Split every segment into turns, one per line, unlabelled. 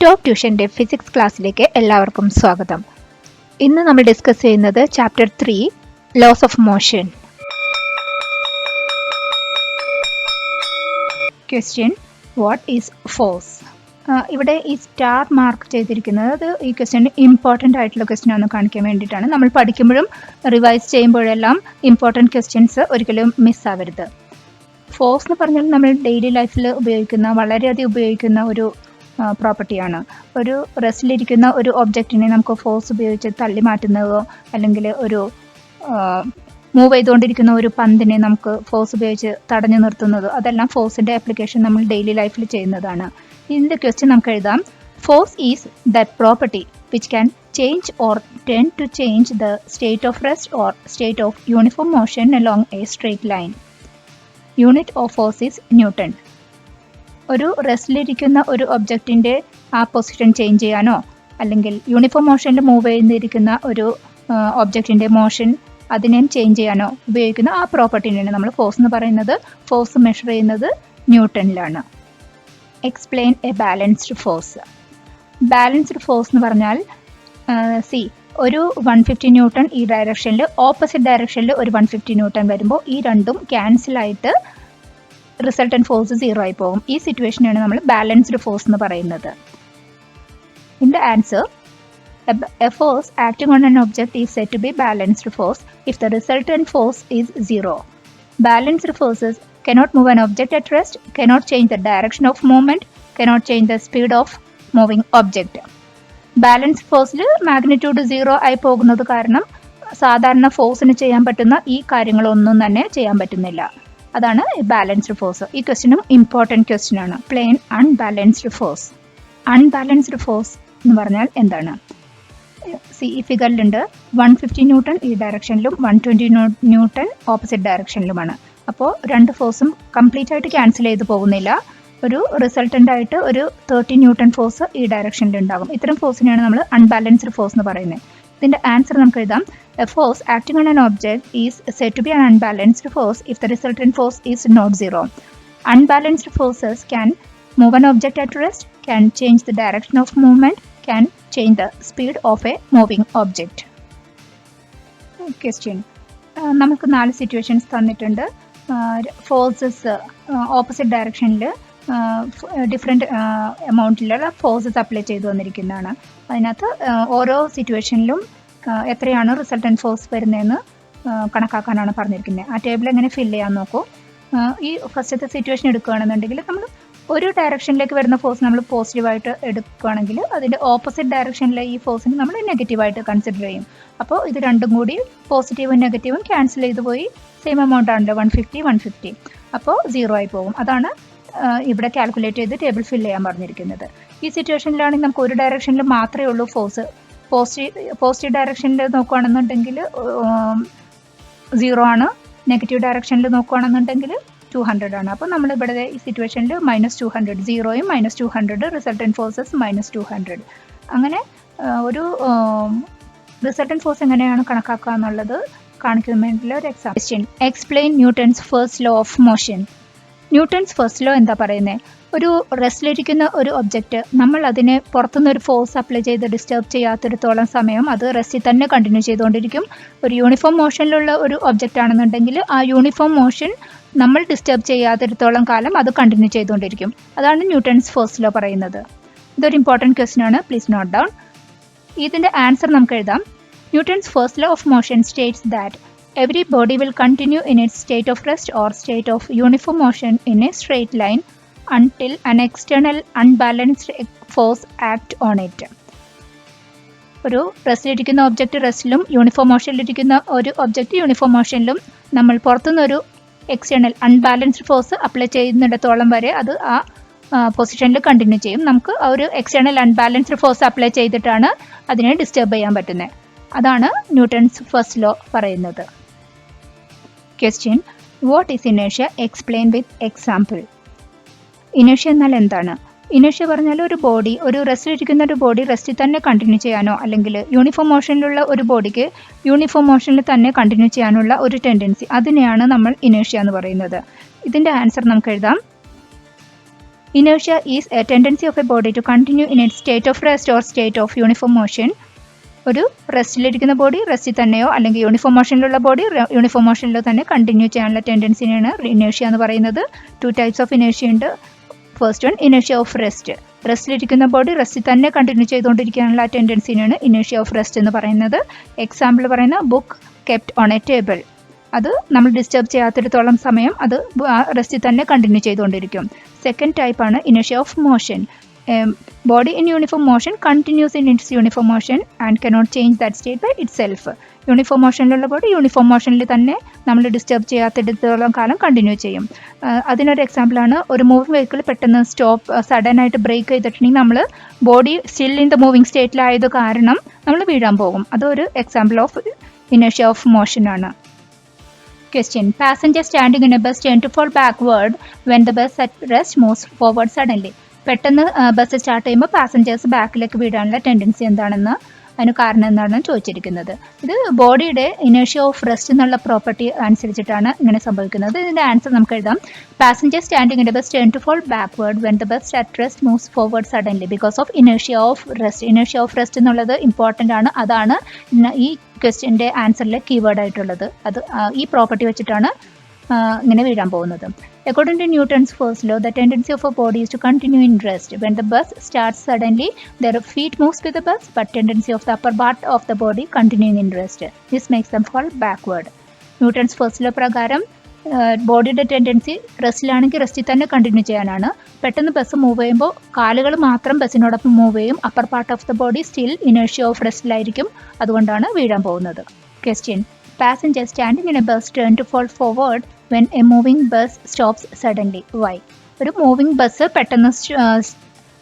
Top ട്യൂഷൻ്റെ physics ക്ലാസ്സിലേക്ക് എല്ലാവർക്കും സ്വാഗതം. ഇന്ന് നമ്മൾ ഡിസ്കസ് ചെയ്യുന്നത് chapter 3 laws of motion. Question, what is force? ഇവിടെ ഈ സ്റ്റാർ മാർക്ക് ചെയ്തിരിക്കുന്നത് ഈ ക്വസ്റ്റ്യൻ ഇമ്പോർട്ടൻ്റ് ആയിട്ടുള്ള ക്വസ്റ്റ്യൻ ആണെന്ന് കാണിക്കാൻ വേണ്ടിയിട്ടാണ്. നമ്മൾ പഠിക്കുമ്പോഴും റിവൈസ് ചെയ്യുമ്പോഴെല്ലാം ഇമ്പോർട്ടൻറ്റ് ക്വസ്റ്റ്യൻസ് ഒരിക്കലും മിസ്സാവരുത്. ഫോഴ്സ് എന്ന് പറഞ്ഞാൽ നമ്മൾ ഡെയിലി ലൈഫിൽ ഉപയോഗിക്കുന്ന വളരെയധികം ഉപയോഗിക്കുന്ന ഒരു പ്രോപ്പർട്ടിയാണ്. ഒരു റെസ്റ്റിലിരിക്കുന്ന ഒരു ഒബ്ജക്റ്റിനെ നമുക്ക് ഫോഴ്സ് ഉപയോഗിച്ച് തള്ളി മാറ്റുന്നതോ അല്ലെങ്കിൽ ഒരു മൂവ് ചെയ്തുകൊണ്ടിരിക്കുന്ന ഒരു പന്തിനെ നമുക്ക് ഫോഴ്സ് ഉപയോഗിച്ച് തടഞ്ഞു നിർത്തുന്നതോ അതെല്ലാം ഫോഴ്സിൻ്റെ ആപ്ലിക്കേഷൻ നമ്മൾ ഡെയിലി ലൈഫിൽ ചെയ്യുന്നതാണ്. ഇതിൻ്റെ ക്വസ്റ്റ്യൻ നമുക്ക് എഴുതാം. Force is that property which can change or tend to change the state of rest or state of uniform motion along a straight line. Unit of force is newton. ഒരു റെസ്റ്റിലിരിക്കുന്ന ഒരു ഒബ്ജക്റ്റിൻ്റെ ആ position change ചെയ്യാനോ അല്ലെങ്കിൽ uniform മോഷനിൽ move ചെയ്തിരിക്കുന്ന ഒരു ഒബ്ജക്റ്റിൻ്റെ motion അതിനെയും change ചെയ്യാനോ ഉപയോഗിക്കുന്ന ആ പ്രോപ്പർട്ടിനെയാണ് നമ്മൾ ഫോഴ്സ് എന്ന് പറയുന്നത്. ഫോഴ്സ് മെഷർ ചെയ്യുന്നത് ന്യൂട്ടണിലാണ്. Explain a balanced force. Balanced force എന്ന് പറഞ്ഞാൽ ഒരു 150 ന്യൂട്ടൺ ഈ ഡയറക്ഷനിൽ, ഓപ്പോസിറ്റ് ഡയറക്ഷനിൽ ഒരു 150 ന്യൂട്ടൺ വരുമ്പോൾ ഈ രണ്ടും ക്യാൻസലായിട്ട് റിസൾട്ടൻറ്റ് ഫോഴ്സ് 0 ആയി പോകും. ഈ സിറ്റുവേഷനാണ് നമ്മൾ ബാലൻസ്ഡ് ഫോഴ്സ് എന്ന് പറയുന്നത്. In the answer, a force acting on an object is said to be balanced force if the resultant force is 0. Balanced forces cannot move an object at rest, cannot change the direction of movement, cannot change the speed of moving object. Balanced ഫോഴ്സിൽ magnitude 0 ആയി പോകുന്നത് കാരണം സാധാരണ ഫോഴ്സിന് ചെയ്യാൻ പറ്റുന്ന ഈ കാര്യങ്ങളൊന്നും തന്നെ ചെയ്യാൻ പറ്റുന്നില്ല. അതാണ് ബാലൻസ്ഡ് ഫോഴ്സ്. ഈ ക്വസ്റ്റ്യനും ഇമ്പോർട്ടൻറ്റ് ക്വസ്റ്റ്യൻ ആണ്. Explain unbalanced force. Unbalanced force എന്ന് പറഞ്ഞാൽ എന്താണ്? ഈ ഫിഗറിലുണ്ട് 150 ന്യൂട്ടൺ ഈ ഡയറക്ഷനിലും 120 ന്യൂട്ടൺ ഓപ്പോസിറ്റ് ഡയറക്ഷനിലുമാണ്. അപ്പോൾ രണ്ട് ഫോഴ്സും കംപ്ലീറ്റ് ആയിട്ട് ക്യാൻസൽ ചെയ്ത് പോകുന്നില്ല. ഒരു റിസൾട്ടൻ്റ് ആയിട്ട് ഒരു 30 ന്യൂട്ടൺ ഫോഴ്സ് ഈ ഡയറക്ഷനിൽ ഉണ്ടാകും. ഇത്തരം ഫോഴ്സിനെയാണ് നമ്മൾ അൺബാലൻസ്ഡ് ഫോഴ്സ് എന്ന് പറയുന്നത്. ഇതിൻ്റെ ആൻസർ നമുക്ക് എഴുതാം. A force acting on an object is said to be an unbalanced force if the resultant force is not 0. Unbalanced forces can move an object at rest, can change the direction of movement, can change the speed of a moving object. Question. നമുക്ക് 4 situations തന്നിട്ടുണ്ട്. Forces opposite ഡയറക്ഷനിൽ different എമൗണ്ടിലുള്ള forces apply ചെയ്തു വന്നിരിക്കുന്നതാണ്. അതിനകത്ത് ഓരോ സിറ്റുവേഷനിലും എത്രയാണ് resultant force വരുന്നതെന്ന് കണക്കാക്കാനാണ് പറഞ്ഞിരിക്കുന്നത്. ആ ടേബിൾ എങ്ങനെ ഫില്ല് ചെയ്യാൻ നോക്കൂ. ഈ ഫസ്റ്റത്തെ സിറ്റുവേഷൻ എടുക്കുകയാണെന്നുണ്ടെങ്കിൽ നമ്മൾ ഒരു ഡയറക്ഷനിലേക്ക് വരുന്ന ഫോഴ്സ് നമ്മൾ പോസിറ്റീവായിട്ട് എടുക്കുകയാണെങ്കിൽ അതിൻ്റെ ഓപ്പോസിറ്റ് ഡയറക്ഷനിലെ ഈ ഫോഴ്സിന് നമ്മൾ നെഗറ്റീവായിട്ട് കൺസിഡർ ചെയ്യും. അപ്പോൾ ഇത് രണ്ടും കൂടി പോസിറ്റീവും നെഗറ്റീവും ക്യാൻസൽ ചെയ്ത് പോയി സെയിം എമൗണ്ട് ആണല്ലോ 150. അപ്പോൾ 0 ആയി പോകും. അതാണ് ഇവിടെ കാൽക്കുലേറ്റ് ചെയ്ത് ടേബിൾ ഫില്ല് ചെയ്യാൻ പറഞ്ഞിരിക്കുന്നത്. ഈ സിറ്റുവേഷനിലാണെങ്കിൽ നമുക്ക് ഒരു ഡയറക്ഷനിൽ മാത്രമേ ഉള്ളൂ ഫോഴ്സ്. പോസിറ്റീവ് ഡയറക്ഷനിൽ നോക്കുകയാണെന്നുണ്ടെങ്കിൽ 0 ആണ്, നെഗറ്റീവ് ഡയറക്ഷനിൽ നോക്കുകയാണെന്നുണ്ടെങ്കിൽ 200 ആണ്. അപ്പോൾ നമ്മൾ ഇവിടെ ഈ സിറ്റുവേഷനിൽ -200, 0യും -200, റിസൾട്ടൻറ്റ് ഫോഴ്സസ് -200. അങ്ങനെ ഒരു റിസൾട്ടൻറ്റ് ഫോഴ്സ് എങ്ങനെയാണ് കണക്കാക്കുക എന്നുള്ളത് കാണിക്കുന്ന വേണ്ടിയുള്ള ഒരു example. Explain Newton's first law of motion. Newton's first law എന്താ പറയുന്നത്? ഒരു റെസ്റ്റിലിരിക്കുന്ന ഒരു ഒബ്ജക്റ്റ് നമ്മൾ അതിനെ പുറത്തുനിന്ന് ഒരു ഫോഴ്സ് അപ്ലൈ ചെയ്ത് ഡിസ്റ്റർബ് ചെയ്യാത്തിടത്തോളം സമയം അത് റെസ്റ്റിൽ തന്നെ കണ്ടിന്യൂ ചെയ്തുകൊണ്ടിരിക്കും. ഒരു യൂണിഫോം മോഷനിലുള്ള ഒരു ഒബ്ജക്റ്റ് ആണെന്നുണ്ടെങ്കിൽ ആ യൂണിഫോം മോഷൻ നമ്മൾ ഡിസ്റ്റർബ് ചെയ്യാത്തിടത്തോളം കാലം അത് കണ്ടിന്യൂ ചെയ്തുകൊണ്ടിരിക്കും. അതാണ് ന്യൂട്ടൺസ് ഫസ്റ്റ് ലോ പറയുന്നത്. ഇതൊരു ഇമ്പോർട്ടൻറ്റ് ക്വസ്റ്റ്യൻ ആണ്, പ്ലീസ് നോട്ട് ഡൗൺ. ഇതിൻ്റെ ആൻസർ നമുക്ക് എഴുതാം. Newton's first law of motion States that every body will continue in its state of rest or state of uniform motion in a straight line until an external unbalanced force acts on it. ഒരു റെസ്റ്റിലിരിക്കുന്ന object റെസ്റ്റിലും uniform മോഷനിലിരിക്കുന്ന ഒരു object uniform മോഷനിലും നമ്മൾ പുറത്തുനിന്നൊരു external unbalanced force apply ചെയ്യുന്നിടത്തോളം വരെ അത് ആ പൊസിഷനിൽ continue ചെയ്യും. നമുക്ക് ഒരു എക്സ്റ്റേണൽ അൺബാലൻസ്ഡ് ഫോഴ്സ് അപ്ലൈ ചെയ്തിട്ടാണ് അതിനെ ഡിസ്റ്റർബ് ചെയ്യാൻ പറ്റുന്നത്. അതാണ് ന്യൂട്ടൺസ് ഫസ്റ്റ് ലോ പറയുന്നത്. Question, what is ഇനേഷ്യ? Explain with example. ഇനേഷ്യ എന്നാൽ എന്താണ്? ഇനേഷ്യ പറഞ്ഞാൽ ഒരു ബോഡി, ഒരു റെസ്റ്റിലിരിക്കുന്ന ഒരു ബോഡി റെസ്റ്റിൽ തന്നെ കണ്ടിന്യൂ ചെയ്യാനോ അല്ലെങ്കിൽ യൂണിഫോം മോഷനിലുള്ള ഒരു ബോഡിക്ക് യൂണിഫോം മോഷനിൽ തന്നെ കണ്ടിന്യൂ ചെയ്യാനുള്ള ഒരു ടെൻഡൻസി, അതിനെയാണ് നമ്മൾ ഇനേഷ്യ എന്ന് പറയുന്നത്. ഇതിൻ്റെ ആൻസർ നമുക്ക് എഴുതാം. Inertia is a tendency of a body to continue in its state of rest or state of uniform motion. ഒരു റെസ്റ്റിലിരിക്കുന്ന ബോഡി റെസ്റ്റിൽ തന്നെയോ അല്ലെങ്കിൽ യൂണിഫോം മോഷനിലുള്ള ബോഡി യൂണിഫോം മോഷനിലോ തന്നെ കണ്ടിന്യൂ ചെയ്യാനുള്ള ടെൻഡൻസിനെയാണ് ഇനേഷ്യ എന്ന് പറയുന്നത്. 2 types ഓഫ് ഇനേഷ്യ ഉണ്ട്. ഫസ്റ്റ് വൺ ഇനേഷ്യ ഓഫ് റെസ്റ്റ്. റെസ്റ്റിലിരിക്കുന്ന ബോഡി റെസ്റ്റിൽ തന്നെ കണ്ടിന്യൂ ചെയ്തുകൊണ്ടിരിക്കാനുള്ള ടെൻഡൻസിനെയാണ് ഇനേഷ്യ ഓഫ് റെസ്റ്റ് എന്ന് പറയുന്നത്. എക്സാമ്പിൾ പറയുന്ന book kept on a table. അത് നമ്മൾ ഡിസ്റ്റർബ് ചെയ്യാത്തിടത്തോളം സമയം അത് റെസ്റ്റിൽ തന്നെ കണ്ടിന്യൂ ചെയ്തുകൊണ്ടിരിക്കും. സെക്കൻഡ് ടൈപ്പാണ് ഇനേഷ്യ of motion. Body in uniform motion continues in its uniform motion and cannot change that state by itself. Uniform മോഷനിലുള്ള ബോഡി യൂണിഫോം മോഷനിൽ തന്നെ നമ്മൾ ഡിസ്റ്റർബ് ചെയ്യാത്തിടത്തോളം കാലം കണ്ടിന്യൂ ചെയ്യും. അതിനൊരു എക്സാമ്പിളാണ് ഒരു മൂവിംഗ് വെഹിക്കിൾ പെട്ടെന്ന് സഡൻ ആയിട്ട് ബ്രേക്ക് ചെയ്തിട്ടുണ്ടെങ്കിൽ നമ്മൾ body still in the moving സ്റ്റേറ്റിലായത് കാരണം നമ്മൾ വീഴാൻ പോകും. അതൊരു എക്സാമ്പിൾ ഓഫ് ഇനേഷ്യ ഓഫ് മോഷൻ ആണ്. Question. Passenger standing in a bus tend to fall backward when the bus at rest moves forward suddenly. പെട്ടെന്ന് ബസ് സ്റ്റാർട്ട് ചെയ്യുമ്പോൾ പാസഞ്ചേഴ്സ് ബാക്കിലേക്ക് വീഴാനുള്ള ടെൻഡൻസി എന്താണെന്ന് അതിന് കാരണം എന്താണെന്ന് ചോദിച്ചിരിക്കുന്നത്. ഇത് ബോഡിയുടെ ഇനേഷ്യ ഓഫ് റെസ്റ്റ് എന്നുള്ള പ്രോപ്പർട്ടി അനുസരിച്ചിട്ടാണ് ഇങ്ങനെ സംഭവിക്കുന്നത്. ഇതിൻ്റെ ആൻസർ നമുക്ക് എഴുതാം. Passenger standing in a bus tend to fall backward when the bus at rest moves forward suddenly because of ഇനേഷ്യ ഓഫ് റെസ്റ്റ്. ഇനേഷ്യ ഓഫ് റെസ്റ്റ് എന്നുള്ളത് ഇമ്പോർട്ടൻ്റ് ആണ്. അതാണ് ഈ ക്വസ്റ്റ്യൻ്റെ ആൻസറിലെ കീവേഡ് ആയിട്ടുള്ളത്. അത് ഈ പ്രോപ്പർട്ടി വെച്ചിട്ടാണ് ഇങ്ങനെ വീഴാൻ പോകുന്നത്. According to Newton's first law, the tendency of a body is to continue in rest. When the bus starts suddenly, their feet moves with the bus, but tendency of the upper part of the body continuing in rest. This makes them fall backward. Newton's first law പ്രകാരം ബോഡിയുടെ tendency റെസ്റ്റിലാണെങ്കിൽ റെസ്റ്റിൽ തന്നെ continue ചെയ്യാനാണ്. പെട്ടെന്ന് bus move ചെയ്യുമ്പോൾ കാലുകൾ മാത്രം ബസ്സിനോടൊപ്പം move ചെയ്യും. Upper part of the body still ഇനേഷ്യ ഓഫ് റെസ്റ്റിലായിരിക്കും. അതുകൊണ്ടാണ് വീഴാൻ പോകുന്നത്. Question. Passengers standing in a bus turn to fall forward when a moving bus stops suddenly. Why? ഒരു മൂവിംഗ് ബസ് പെട്ടെന്ന്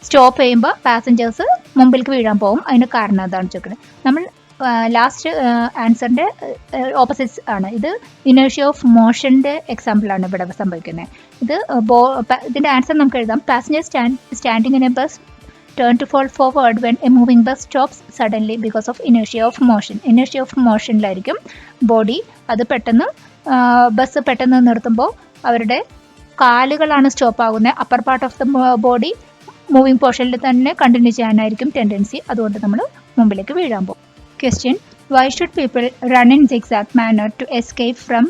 സ്റ്റോപ്പ് ചെയ്യുമ്പോൾ പാസഞ്ചേഴ്സ് മുമ്പിലേക്ക് വീഴാൻ പോകും. അതിന് കാരണം അതാണ് ചോദിക്കുന്നത്. നമ്മൾ ലാസ്റ്റ് ആൻസറിൻ്റെ ഓപ്പോസിറ്റ്സ് ആണ്. ഇത് ഇനേഷ്യ ഓഫ് മോഷൻ്റെ എക്സാമ്പിളാണ് ഇവിടെ സംഭവിക്കുന്നത്. ഇതിൻ്റെ ആൻസർ നമുക്ക് എഴുതാം. Passengers standing in a bus turn to fall forward when a moving bus stops suddenly because of inertia of motion. Inertia of motionലായിരിക്കും ബോഡി. അത് പെട്ടെന്ന് ബസ് പെട്ടെന്ന് നിർത്തുമ്പോൾ അവരുടെ കാലുകളാണ് സ്റ്റോപ്പ് ആകുന്നത്. Upper part of the body moving പോർഷനിൽ തന്നെ കണ്ടിന്യൂ ചെയ്യാനായിരിക്കും ടെൻഡൻസി. അതുകൊണ്ട് നമ്മൾ മുമ്പിലേക്ക് വീഴാൻ പോകും. Question. Why should people run in zigzag manner to escape from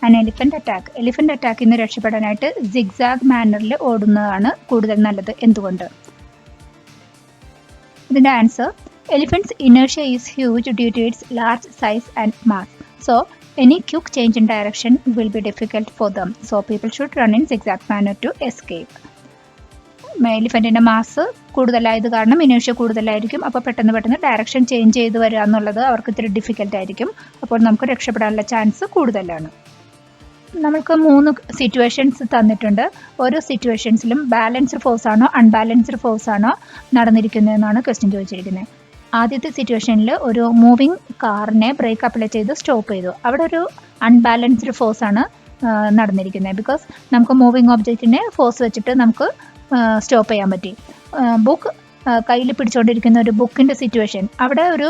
an elephant attack? Elephant അറ്റാക്കിൽ നിന്ന് രക്ഷപ്പെടാനായിട്ട് സിഗ്സാഗ് മാനറിൽ ഓടുന്നതാണ് കൂടുതൽ നല്ലത്. എന്തുകൊണ്ട്? ഇതിൻ്റെ answer, elephant's inertia is huge due to its large size and mass. So, any quick change in direction will be difficult for them. So, people should run in zigzag manner to escape. എലിഫൻറ്റിൻ്റെ mass കൂടുതലായത് കാരണം ഇനേഷ്യ കൂടുതലായിരിക്കും. അപ്പോൾ പെട്ടെന്ന് direction change ചെയ്ത് വരിക എന്നുള്ളത് അവർക്ക് ഇത്തിരി ഡിഫിക്കൽട്ട് ആയിരിക്കും. അപ്പോൾ നമുക്ക് രക്ഷപ്പെടാനുള്ള ചാൻസ് കൂടുതലാണ്. നമുക്ക് 3 സിറ്റുവേഷൻസ് തന്നിട്ടുണ്ട്. ഓരോ സിറ്റുവേഷൻസിലും ബാലൻസ്ഡ് ഫോഴ്സ് ആണോ അൺബാലൻസ്ഡ് ഫോഴ്സ് ആണോ നടന്നിരിക്കുന്നതെന്നാണ് ക്വസ്റ്റ്യൻ ചോദിച്ചിരിക്കുന്നത്. ആദ്യത്തെ സിറ്റുവേഷനിൽ ഒരു മൂവിങ് കാറിനെ ബ്രേക്ക് അപ്ലൈ ചെയ്ത് സ്റ്റോപ്പ് ചെയ്തു. അവിടെ ഒരു അൺബാലൻസ്ഡ് ഫോഴ്സ് ആണ് നടന്നിരിക്കുന്നത്. ബിക്കോസ് നമുക്ക് മൂവിങ് ഒബ്ജക്റ്റിനെ ഫോഴ്സ് വെച്ചിട്ട് നമുക്ക് സ്റ്റോപ്പ് ചെയ്യാൻ പറ്റി. ബുക്ക് കയ്യിൽ പിടിച്ചുകൊണ്ടിരിക്കുന്ന ഒരു ബുക്കിൻ്റെ സിറ്റുവേഷൻ, അവിടെ ഒരു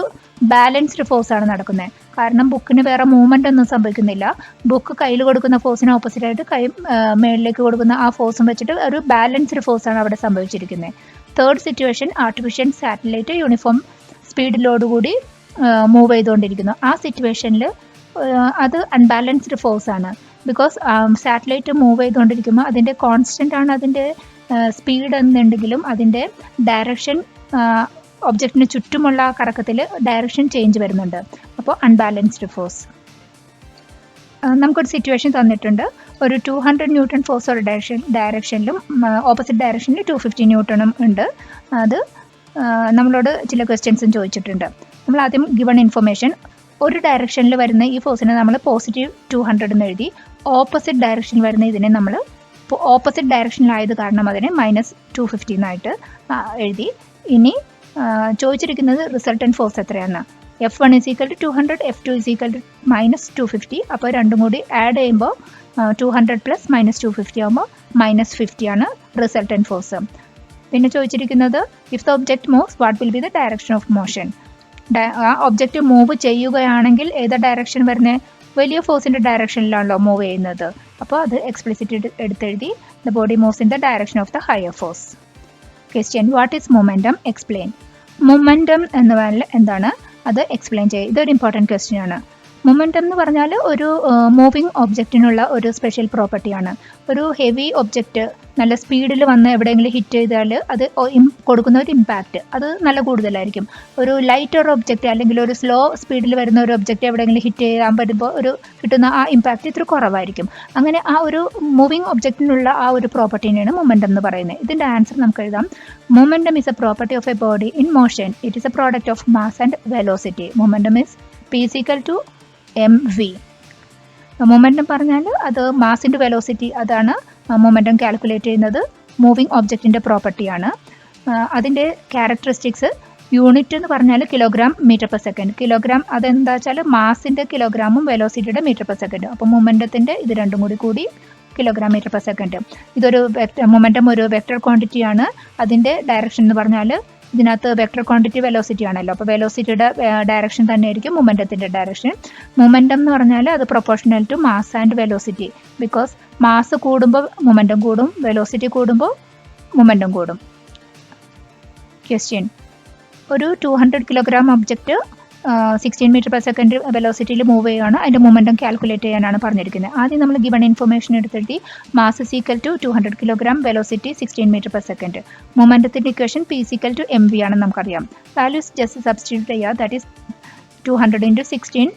ബാലൻസ്ഡ് ഫോഴ്സ് ആണ് നടക്കുന്നത്. കാരണം ബുക്കിന് വേറെ മൂവ്മെൻ്റ് ഒന്നും സംഭവിക്കുന്നില്ല. ബുക്ക് കയ്യിൽ കൊടുക്കുന്ന ഫോഴ്സിന് ഓപ്പോസിറ്റായിട്ട് മേളിലേക്ക് കൊടുക്കുന്ന ആ ഫോഴ്സും വെച്ചിട്ട് ഒരു ബാലൻസ്ഡ് ഫോഴ്സ് ആണ് അവിടെ സംഭവിച്ചിരിക്കുന്നത്. Third situation, artificial satellite uniform സ്പീഡിലോടുകൂടി മൂവ് ചെയ്തുകൊണ്ടിരിക്കുന്നു. ആ സിറ്റുവേഷനിൽ അത് അൺബാലൻസ്ഡ് ഫോഴ്സ് ആണ്. ബിക്കോസ് സാറ്റലൈറ്റ് മൂവ് ചെയ്തുകൊണ്ടിരിക്കുമ്പോൾ അതിൻ്റെ കോൺസ്റ്റൻ്റ് ആണ് അതിൻ്റെ സ്പീഡ് എന്നുണ്ടെങ്കിലും അതിൻ്റെ ഡയറക്ഷൻ ഒബ്ജക്റ്റിന് ചുറ്റുമുള്ള കറക്കത്തിൽ ഡയറക്ഷൻ ചേഞ്ച് വരുന്നുണ്ട്. അപ്പോൾ അൺബാലൻസ്ഡ് ഫോഴ്സ്. നമുക്കൊരു സിറ്റുവേഷൻ തന്നിട്ടുണ്ട്. ഒരു 200 ന്യൂട്ടൺ ഫോഴ്സ് ഒരു ഡയറക്ഷനിലും ഓപ്പോസിറ്റ് ഡയറക്ഷനിൽ 250 ന്യൂട്ടണും ഉണ്ട്. അത് നമ്മളോട് ചില ക്വസ്റ്റ്യൻസും ചോദിച്ചിട്ടുണ്ട്. നമ്മൾ ആദ്യം ഗിവൺ ഇൻഫർമേഷൻ, ഒരു ഡയറക്ഷനിൽ വരുന്ന ഈ ഫോഴ്സിനെ നമ്മൾ പോസിറ്റീവ് 200 എന്ന് എഴുതി. ഓപ്പോസിറ്റ് ഡയറക്ഷനിൽ വരുന്ന ഇതിനെ നമ്മൾ ഓപ്പോസിറ്റ് ഡയറക്ഷനിലായത് കാരണം അതിനെ -250 എന്നായിട്ട് എഴുതി. ഇനി ചോദിച്ചിരിക്കുന്നത് റിസൾട്ടൻറ്റ് ഫോഴ്സ് എത്രയാണ്. F1 = 200, F2 = -250. അപ്പോൾ രണ്ടും കൂടി ആഡ് ചെയ്യുമ്പോൾ 200 + -250 ആകുമ്പോൾ -50 ആണ് റിസൾട്ടൻറ്റ് ഫോഴ്സ്. പിന്നെ ചോദിച്ചിരിക്കുന്നത് if the object moves what will be the direction of motion. ആ ഒബ്ജക്റ്റ് മൂവ് ചെയ്യുകയാണെങ്കിൽ ഏതാ ഡയറക്ഷൻ വരുന്നത്? വലിയ ഫോഴ്സിൻ്റെ ഡയറക്ഷനിലാണല്ലോ മൂവ് ചെയ്യുന്നത്. അപ്പോൾ അത് explicit എടുത്തെഴുതി. The body moves in the direction of the higher force. Question: what is momentum? Explain. Momentum എന്ന് പറഞ്ഞാൽ എന്താണ്? അത് എക്സ്പ്ലെയിൻ ചെയ്യുക. ഇതൊരു ഇമ്പോർട്ടൻറ്റ് ക്വസ്റ്റ്യൻ ആണ്. മൊമെൻറ്റം എന്ന് പറഞ്ഞാൽ ഒരു മൂവിങ് ഒബ്ജക്റ്റിനുള്ള ഒരു സ്പെഷ്യൽ പ്രോപ്പർട്ടിയാണ്. ഒരു ഹെവി ഒബ്ജക്റ്റ് നല്ല സ്പീഡിൽ വന്ന് എവിടെയെങ്കിലും ഹിറ്റ് ചെയ്താൽ അത് കൊടുക്കുന്ന ഒരു ഇമ്പാക്റ്റ് അത് നല്ല കൂടുതലായിരിക്കും. ഒരു ലൈറ്റർ ഒബ്ജക്റ്റ് അല്ലെങ്കിൽ ഒരു സ്ലോ സ്പീഡിൽ വരുന്ന ഒരു ഒബ്ജക്റ്റ് എവിടെയെങ്കിലും ഹിറ്റ് ചെയ്യാൻ പറ്റുമ്പോൾ ഒരു കിട്ടുന്ന ആ ഇമ്പാക്റ്റ് ഇത്ര കുറവായിരിക്കും. അങ്ങനെ ആ ഒരു മൂവിങ് ഒബ്ജക്റ്റിനുള്ള ആ ഒരു പ്രോപ്പർട്ടിനെയാണ് മൊമെൻറ്റം എന്ന് പറയുന്നത്. ഇതിൻ്റെ ആൻസർ നമുക്ക് എഴുതാം. Momentum is a property of a body in motion. It is a product of mass and velocity. Momentum is P is equal to mv. Momentum പറഞ്ഞാൽ അത് മാസ് ഇൻറ്റു വെലോസിറ്റി, അതാണ് മൊമെൻറ്റം കാൽക്കുലേറ്റ് ചെയ്യുന്നത്. Moving ഒബ്ജക്റ്റിൻ്റെ പ്രോപ്പർട്ടിയാണ്. അതിൻ്റെ characteristics unit എന്ന് പറഞ്ഞാൽ kilogram metre per second. Kilogram അതെന്താ വെച്ചാൽ മാസിൻ്റെ കിലോഗ്രാമും വെലോസിറ്റിയുടെ മീറ്റർ പെർ സെക്കൻഡ്. അപ്പോൾ മൊമെൻറ്റത്തിൻ്റെ ഇത് രണ്ടും കൂടി കിലോഗ്രാം മീറ്റർ പെർ സെക്കൻഡ്. ഇതൊരു മൊമെൻറ്റം ഒരു വെക്ടർ ക്വാണ്ടിറ്റിയാണ്. അതിൻ്റെ ഡയറക്ഷൻ എന്ന് പറഞ്ഞാൽ ഇതിനകത്ത് വെക്ടർ ക്വാണ്ടിറ്റി വെലോസിറ്റി ആണല്ലോ. അപ്പോൾ വെലോസിറ്റിയുടെ ഡയറക്ഷൻ തന്നെയായിരിക്കും മൊമെൻറ്റത്തിൻ്റെ ഡയറക്ഷൻ. മൊമെൻറ്റം എന്ന് പറഞ്ഞാൽ അത് proportional to mass and velocity. Because mass കൂടുമ്പോൾ മൊമെൻറ്റം കൂടും, വെലോസിറ്റി കൂടുമ്പോൾ മൊമെൻറ്റം കൂടും. ക്വസ്റ്റ്യൻ: ഒരു 200 kilogram object 16 metre per second വെലോസിറ്റിയിൽ മൂവ് ചെയ്യുകയാണ്. അതിൻ്റെ മൊമെൻറ്റം കാൽക്കുലേറ്റ് ചെയ്യാനാണ് പറഞ്ഞിരിക്കുന്നത്. ആദ്യം നമ്മൾ ഗിവൺ ഇൻഫർമേഷൻ എടുത്തെഴുതി. Mass is equal to 200 kilogram, velocity 16 metre per second. മൊമെൻറ്റത്തിൻ്റെ equation P is equal to mv ആണെന്ന് നമുക്കറിയാം. വാല്യൂസ് ജസ്റ്റ് സബ്സ്റ്റിറ്റ്യൂട്ട് ചെയ്യുക. That is 200 × 16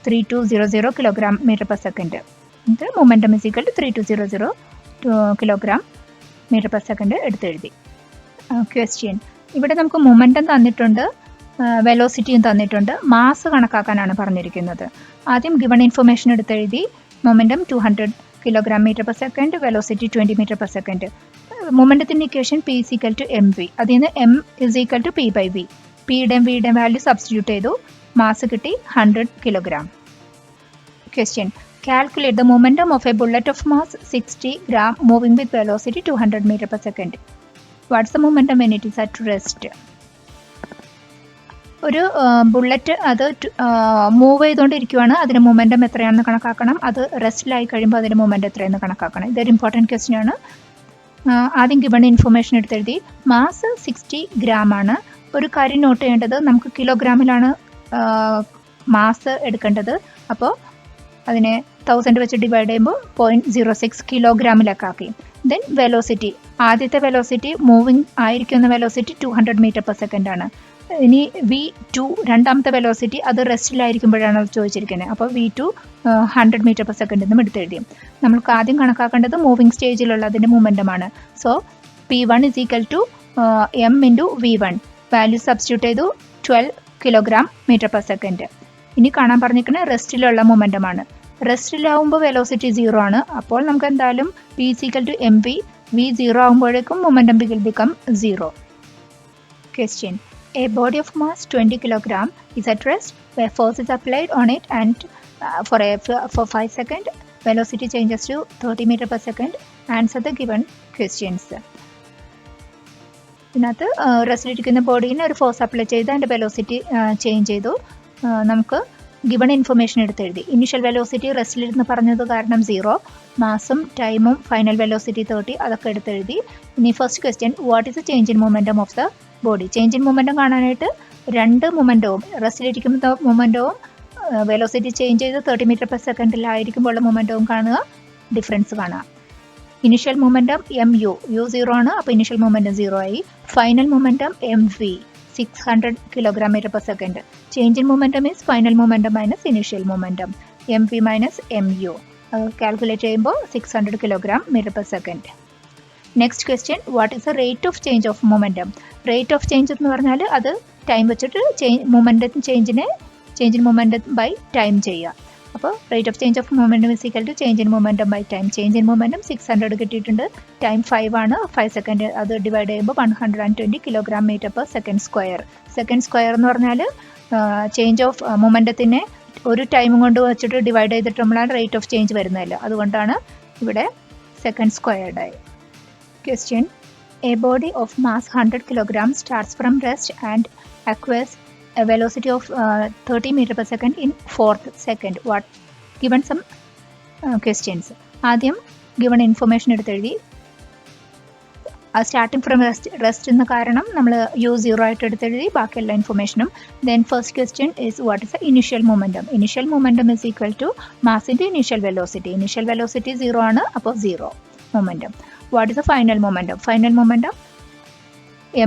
3200 kilogram metre per second. ഇത് momentum is equal to 3200 kilogram metre per second എടുത്തെഴുതി. Question: ഇവിടെ നമുക്ക് momentum തന്നിട്ടുണ്ട്, വെലോസിറ്റിയും തന്നിട്ടുണ്ട്, മാസ് കണക്കാക്കാനാണ് പറഞ്ഞിരിക്കുന്നത്. ആദ്യം ഗിവൺ ഇൻഫർമേഷൻ എടുത്തെഴുതി. Momentum 200 kilogram metre per second, velocity 20 metre per second. മൊമെൻറ്റത്തിൻ്റെ equation P is equal to mv. അതിൽ നിന്ന് m is equal to P/v. പിയുടെയും വിയുടെയും വാല്യൂ സബ്സ്റ്റിറ്റ്യൂട്ട് ചെയ്തു. മാസ് കിട്ടി 100 kilogram. Question: calculate the momentum of a bullet of mass 60 gram moving with velocity 200 metre per second. What's the momentum when it is at rest? ഒരു bullet അത് move ചെയ്തുകൊണ്ടിരിക്കുകയാണ്. അതിന് momentum എത്രയാണെന്ന് കണക്കാക്കണം. അത് റെസ്റ്റിലായി കഴിയുമ്പോൾ അതിൻ്റെ മൊമെൻറ്റം എത്രയെന്ന് കണക്കാക്കണം. ഇതൊരു ഇമ്പോർട്ടൻറ്റ് ക്വസ്റ്റ്യൻ ആണ്. ആദ്യം ഗിവൺ ഇൻഫർമേഷൻ എടുത്തെഴുതി. മാസ് 60 gram ആണ്. ഒരു കാര്യം നോട്ട് ചെയ്യേണ്ടത്, നമുക്ക് കിലോഗ്രാമിലാണ് മാസ് എടുക്കേണ്ടത്. അപ്പോൾ അതിനെ 1000 വെച്ച് ഡിവൈഡ് ചെയ്യുമ്പോൾ 0.06 കിലോഗ്രാമിലൊക്കെ ആക്കി. ദെൻ വെലോസിറ്റി, ആദ്യത്തെ വെലോസിറ്റി മൂവിങ് ആയിരിക്കുന്ന വെലോസിറ്റി 200 മീറ്റർ പെർ സെക്കൻഡ് ആണ്. ഇനി V2 രണ്ടാമത്തെ വെലോസിറ്റി അത് റെസ്റ്റിലായിരിക്കുമ്പോഴാണ് ചോദിച്ചിരിക്കുന്നത്. അപ്പോൾ V2 100 മീറ്റർ പെർ സെക്കൻഡ് എന്നും എടുത്തെഴുതി. നമുക്ക് ആദ്യം കണക്കാക്കേണ്ടത് മൂവിങ് സ്റ്റേജിലുള്ള അതിൻ്റെ മൊമെൻറ്റമാണ്. So P1 is equal to m × V1. Value substitute ചെയ്തു. 12 കിലോഗ്രാം മീറ്റർ പെർ സെക്കൻഡ്. ഇനി കാണാൻ പറഞ്ഞിരിക്കുന്നത് റെസ്റ്റിലുള്ള മൊമെൻറ്റമാണ്. റെസ്റ്റിലാവുമ്പോൾ വെലോസിറ്റി 0 ആണ്. അപ്പോൾ നമുക്ക് എന്തായാലും P is equal to mv. V 0 ആകുമ്പോഴേക്കും momentum will become 0. Question: a body of mass 20 kilogram is at rest where force is applied on it and for 5 seconds. Velocity changes to 30 meter per second. Answer the given questions. ഇതിനകത്ത് റെസ്റ്റിലിരിക്കുന്ന ബോഡീനെ ഒരു force apply ചെയ്ത് അതിൻ്റെ velocity change ചെയ്തു. നമുക്ക് given information എടുത്തെഴുതി. Initial velocity റെസ്റ്റിലിരുന്ന് പറഞ്ഞത് കാരണം 0, മാസും ടൈമും final velocity 30 അതൊക്കെ എടുത്തെഴുതി. ഇനി first question: what is the change in momentum of the body? Change in momentum കാണാനായിട്ട് രണ്ട് മൊമെൻറ്റവും റെസ്റ്റിലിരിക്കുന്ന മൊമെൻറ്റവും വെലോസിറ്റി ചേഞ്ച് ചെയ്ത് 30 മീറ്റർ പെർ സെക്കൻഡിലായിരിക്കുമ്പോൾ മൊമെൻറ്റവും കാണുക, ഡിഫറൻസ് കാണുക. ഇനിഷ്യൽ മൊമെൻറ്റം mu, u 0 ആണ്. അപ്പോൾ ഇനിഷ്യൽ മൊമെൻറ്റം 0 ആയി. Final momentum mv 600 kilogram metre per second. Change in momentum is final momentum minus initial momentum. mv minus mu calculate ചെയ്യുമ്പോൾ 600 kilogram metre per second. Next question: what is the rate of change of momentum? Rate of change എന്ന് പറഞ്ഞാൽ അത് time വെച്ചിട്ട് change in momentum by time ചെയ്യുക. അപ്പോൾ rate of change of momentum is equal to change in momentum by time. Change in momentum 600 കിട്ടിയിട്ടുണ്ട്. Time 5 ആണ്. 5 second അത് divide ചെയ്യുമ്പോൾ 120 kilogram metre per second square. Second square എന്ന് പറഞ്ഞാൽ change of മൊമെൻറ്റത്തിനെ ഒരു time കൊണ്ട് വെച്ചിട്ട് ഡിവൈഡ് ചെയ്തിട്ട് നമ്മളാണ് റേറ്റ് ഓഫ് ചേഞ്ച് വരുന്നതല്ലോ. അതുകൊണ്ടാണ് ഇവിടെ സെക്കൻഡ് സ്ക്വയർഡ് ആയി. Question: a body of mass 100 kg starts from rest and acquires a velocity of 30 meter per second in 4th second. What? Given some questions. ആദ്യം given information എടുത്തെഴുതി. Starting from rest എന്ന കാരണം നമ്മൾ U0 ആയിട്ട് എടുത്തെഴുതി ബാക്കി എല്ലാ ഇൻഫർമേഷനും. Then first question is what is the initial momentum. Initial momentum is equal to mass into initial velocity. Initial velocity 0 ആണ്, അപ്പോൾ 0 momentum. What is the final momentum? Final momentum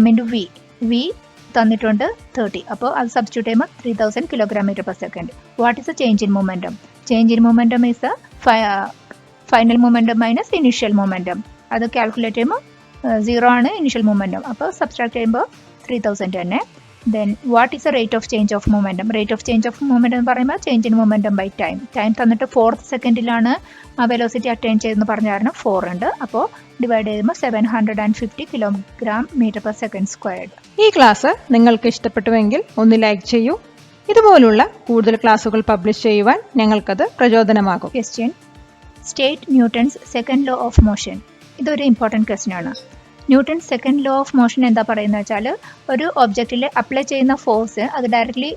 m into V തന്നിട്ടുണ്ട് 30, അപ്പോൾ അത് സബ്സ്റ്റിറ്റ്യൂട്ട് ചെയ്യുമ്പോൾ 3000 kg/s. What is the change in momentum? Change in momentum is the final momentum minus initial momentum. അത് calculate ചെയ്യുമ്പോൾ 0 ആണ് ഇനിഷ്യൽ മൊമെൻറ്റം, അപ്പോൾ subtract ചെയ്യുമ്പോൾ 3000 തന്നെ. Then what is the rate of change of momentum? Rate of change of momentum എന്ന് പറയുമ്പോൾ change in momentum by time. Time തന്നിട്ട് 4th സെക്കൻഡിലാണ് ആ വെലോസിറ്റി അറ്റൈൻ ചെയ്തെന്ന് പറഞ്ഞ കാരണം 4 ഉണ്ട്, അപ്പോൾ ഡിവൈഡ് ചെയ്യുമ്പോൾ 750 kg/s².
ഈ ക്ലാസ് നിങ്ങൾക്ക് ഇഷ്ടപ്പെട്ടുവെങ്കിൽ ഒന്ന് ലൈക്ക് ചെയ്യൂ. ഇതുപോലുള്ള കൂടുതൽ ക്ലാസുകൾ പബ്ലിഷ് ചെയ്യുവാൻ ഞങ്ങൾക്കത് പ്രചോദനമാകും.
Question: state Newton's second law of motion. ഇതൊരു ഇമ്പോർട്ടൻറ്റ് ക്വസ്റ്റ്യൻ ആണ്. Newton second law of motion എന്താ പറയുന്നത് വെച്ചാൽ, ഒരു ഒബ്ജക്റ്റിൽ അപ്ലൈ ചെയ്യുന്ന ഫോഴ്സ് അത് ഡയറക്ട്ലി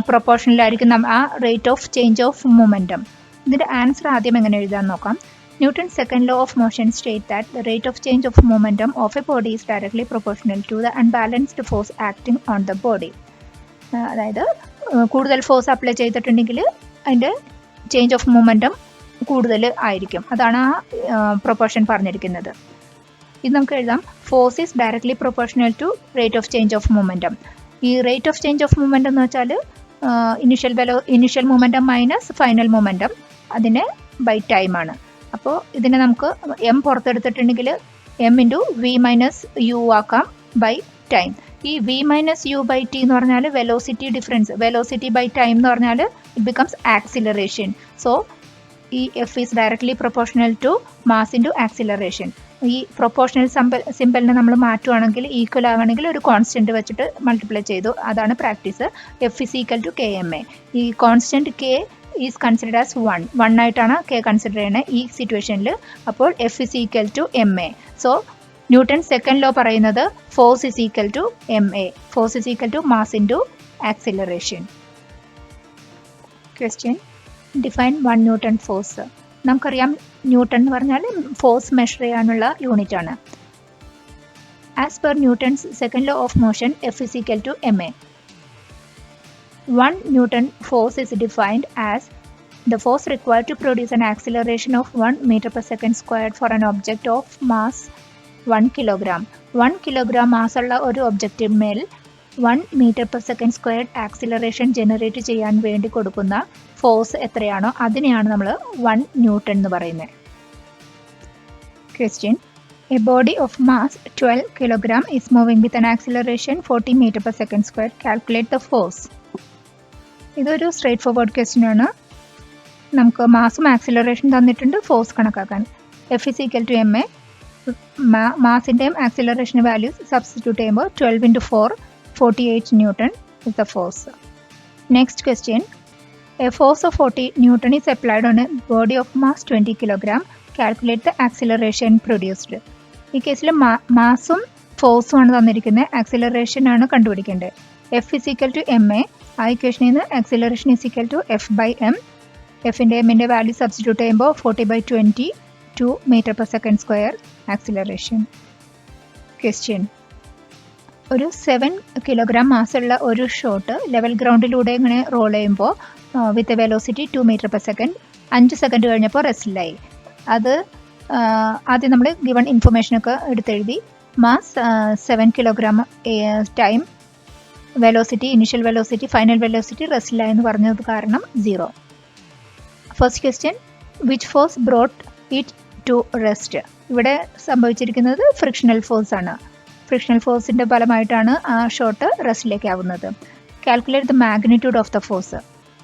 പ്രൊപ്പോർഷണലായിരിക്കും ആ rate of change of momentum. ഇതിൻ്റെ ആൻസർ ആദ്യം എങ്ങനെ എഴുതാൻ നോക്കാം. Newton's second law of motion states that the rate of change of momentum of a body is directly proportional to the unbalanced force acting on the body. അതായത് കൂടുതൽ force apply ചെയ്തിട്ടുണ്ടെങ്കിൽ അതിൻ്റെ change of momentum കൂടുതൽ ആയിരിക്കും. അതാണ് ആ proportion പറഞ്ഞിരിക്കുന്നത്. ഇത് നമുക്ക് എഴുതാം. Force is directly proportional to rate of change of momentum. ഈ rate of change of momentum എന്ന് വെച്ചാൽ initial momentum minus final momentum, അതിന് ബൈ ടൈമാണ്. അപ്പോൾ ഇതിനെ നമുക്ക് m പുറത്തെടുത്തിട്ടുണ്ടെങ്കിൽ m into v minus u ആക്കാം ബൈ ടൈം. ഈ v minus u by t എന്ന് പറഞ്ഞാൽ velocity difference. Velocity by time എന്ന് പറഞ്ഞാൽ ഇറ്റ് ബിക്കംസ് ആക്സിലറേഷൻ. സോ ഈ f is directly proportional to mass into acceleration. ഈ പ്രൊപ്പോർഷണൽ സിമ്പലിനെ നമ്മൾ മാറ്റുവാണെങ്കിൽ, ഈക്വൽ ആവുകയാണെങ്കിൽ ഒരു കോൺസ്റ്റൻറ്റ് വെച്ചിട്ട് മൾട്ടിപ്ലൈ ചെയ്തു. അതാണ് practice. f is equal to kma. ഈ constant k is considered as 1 ആയിട്ടാണ് k കൺസിഡർ ചെയ്യുന്നത് ഈ സിറ്റുവേഷനിൽ. അപ്പോൾ f is equal to ma. So Newton second law പറയുന്നത് force is equal to ma. Force is equal to mass into acceleration. Question: define 1 Newton force. നമുക്കറിയാം Newton എന്ന് പറഞ്ഞാൽ force measure ചെയ്യാനുള്ള യൂണിറ്റ് ആണ്. As per Newton's second law of motion f is equal to ma. 1 Newton force is defined as the force required to produce an acceleration of 1 m/s² for an object of mass 1 kg. 1 kg mass ഉള്ള ഒരു ഒബ്ജക്റ്റിന്മേൽ 1 m/s² acceleration generate ചെയ്യാൻ വേണ്ടി കൊടുക്കുന്ന force എത്രയാണോ അതിനെയാണ് നമ്മൾ 1 newton എന്ന് പറയുന്നത്. Question: A body of mass 12 kg is moving with an acceleration 40 m/s². Calculate the force. ഇതൊരു സ്ട്രേറ്റ് ഫോർവേഡ് ക്വസ്റ്റ്യൻ ആണ്. നമുക്ക് മാസും ആക്സിലറേഷൻ തന്നിട്ടുണ്ട്, ഫോഴ്സ് കണക്കാക്കാൻ. f is equal to ma. മാസിൻ്റെയും ആക്സിലറേഷൻ വാല്യൂസ് സബ്സ്റ്റിറ്റ്യൂട്ട് ചെയ്യുമ്പോൾ 12 × 4 48 Newton is the force. Next question: a force of 40 Newton is applied on a body of mass 20 kg. Calculate the acceleration produced. ഈ കേസിൽ മാസും ഫോഴ്സും ആണ് തന്നിരിക്കുന്നത്, acceleration ആണ് കണ്ടുപിടിക്കേണ്ടത്. f is equal to ma. ആ ഇക്വേഷനിൽ നിന്ന് acceleration is equal to f by m. എഫിൻ്റെ എമ്മിൻ്റെ വാല്യൂ സബ്സ്റ്റിറ്റ്യൂട്ട് ചെയ്യുമ്പോൾ 40/20 2 m/s² ആക്സിലറേഷൻ. ക്വസ്റ്റ്യൻ: ഒരു 7 kg മാസുള്ള ഒരു ഷോട്ട് ലെവൽ ഗ്രൗണ്ടിലൂടെ ഇങ്ങനെ റോൾ ചെയ്യുമ്പോൾ with a velocity 2 m/s 5 second കഴിഞ്ഞപ്പോൾ റെസ്റ്റിലായി. അത് ആദ്യം നമ്മൾ ഗിവൺ ഇൻഫർമേഷനൊക്കെ എടുത്തെഴുതി. Mass 7 kg, time, velocity, initial velocity, final velocity, റെസ്റ്റിലായി എന്ന് പറഞ്ഞത് കാരണം 0. First question: which force brought it to rest. ഇവിടെ സംഭവിച്ചിരിക്കുന്നത് ഫ്രിക്ഷണൽ ഫോഴ്സ് ആണ്. ഫ്രിക്ഷണൽ ഫോഴ്സിൻ്റെ ഫലമായിട്ടാണ് ആ ഷോട്ട് റെസ്റ്റിലേക്ക് ആവുന്നത്. Calculate the magnitude of the force.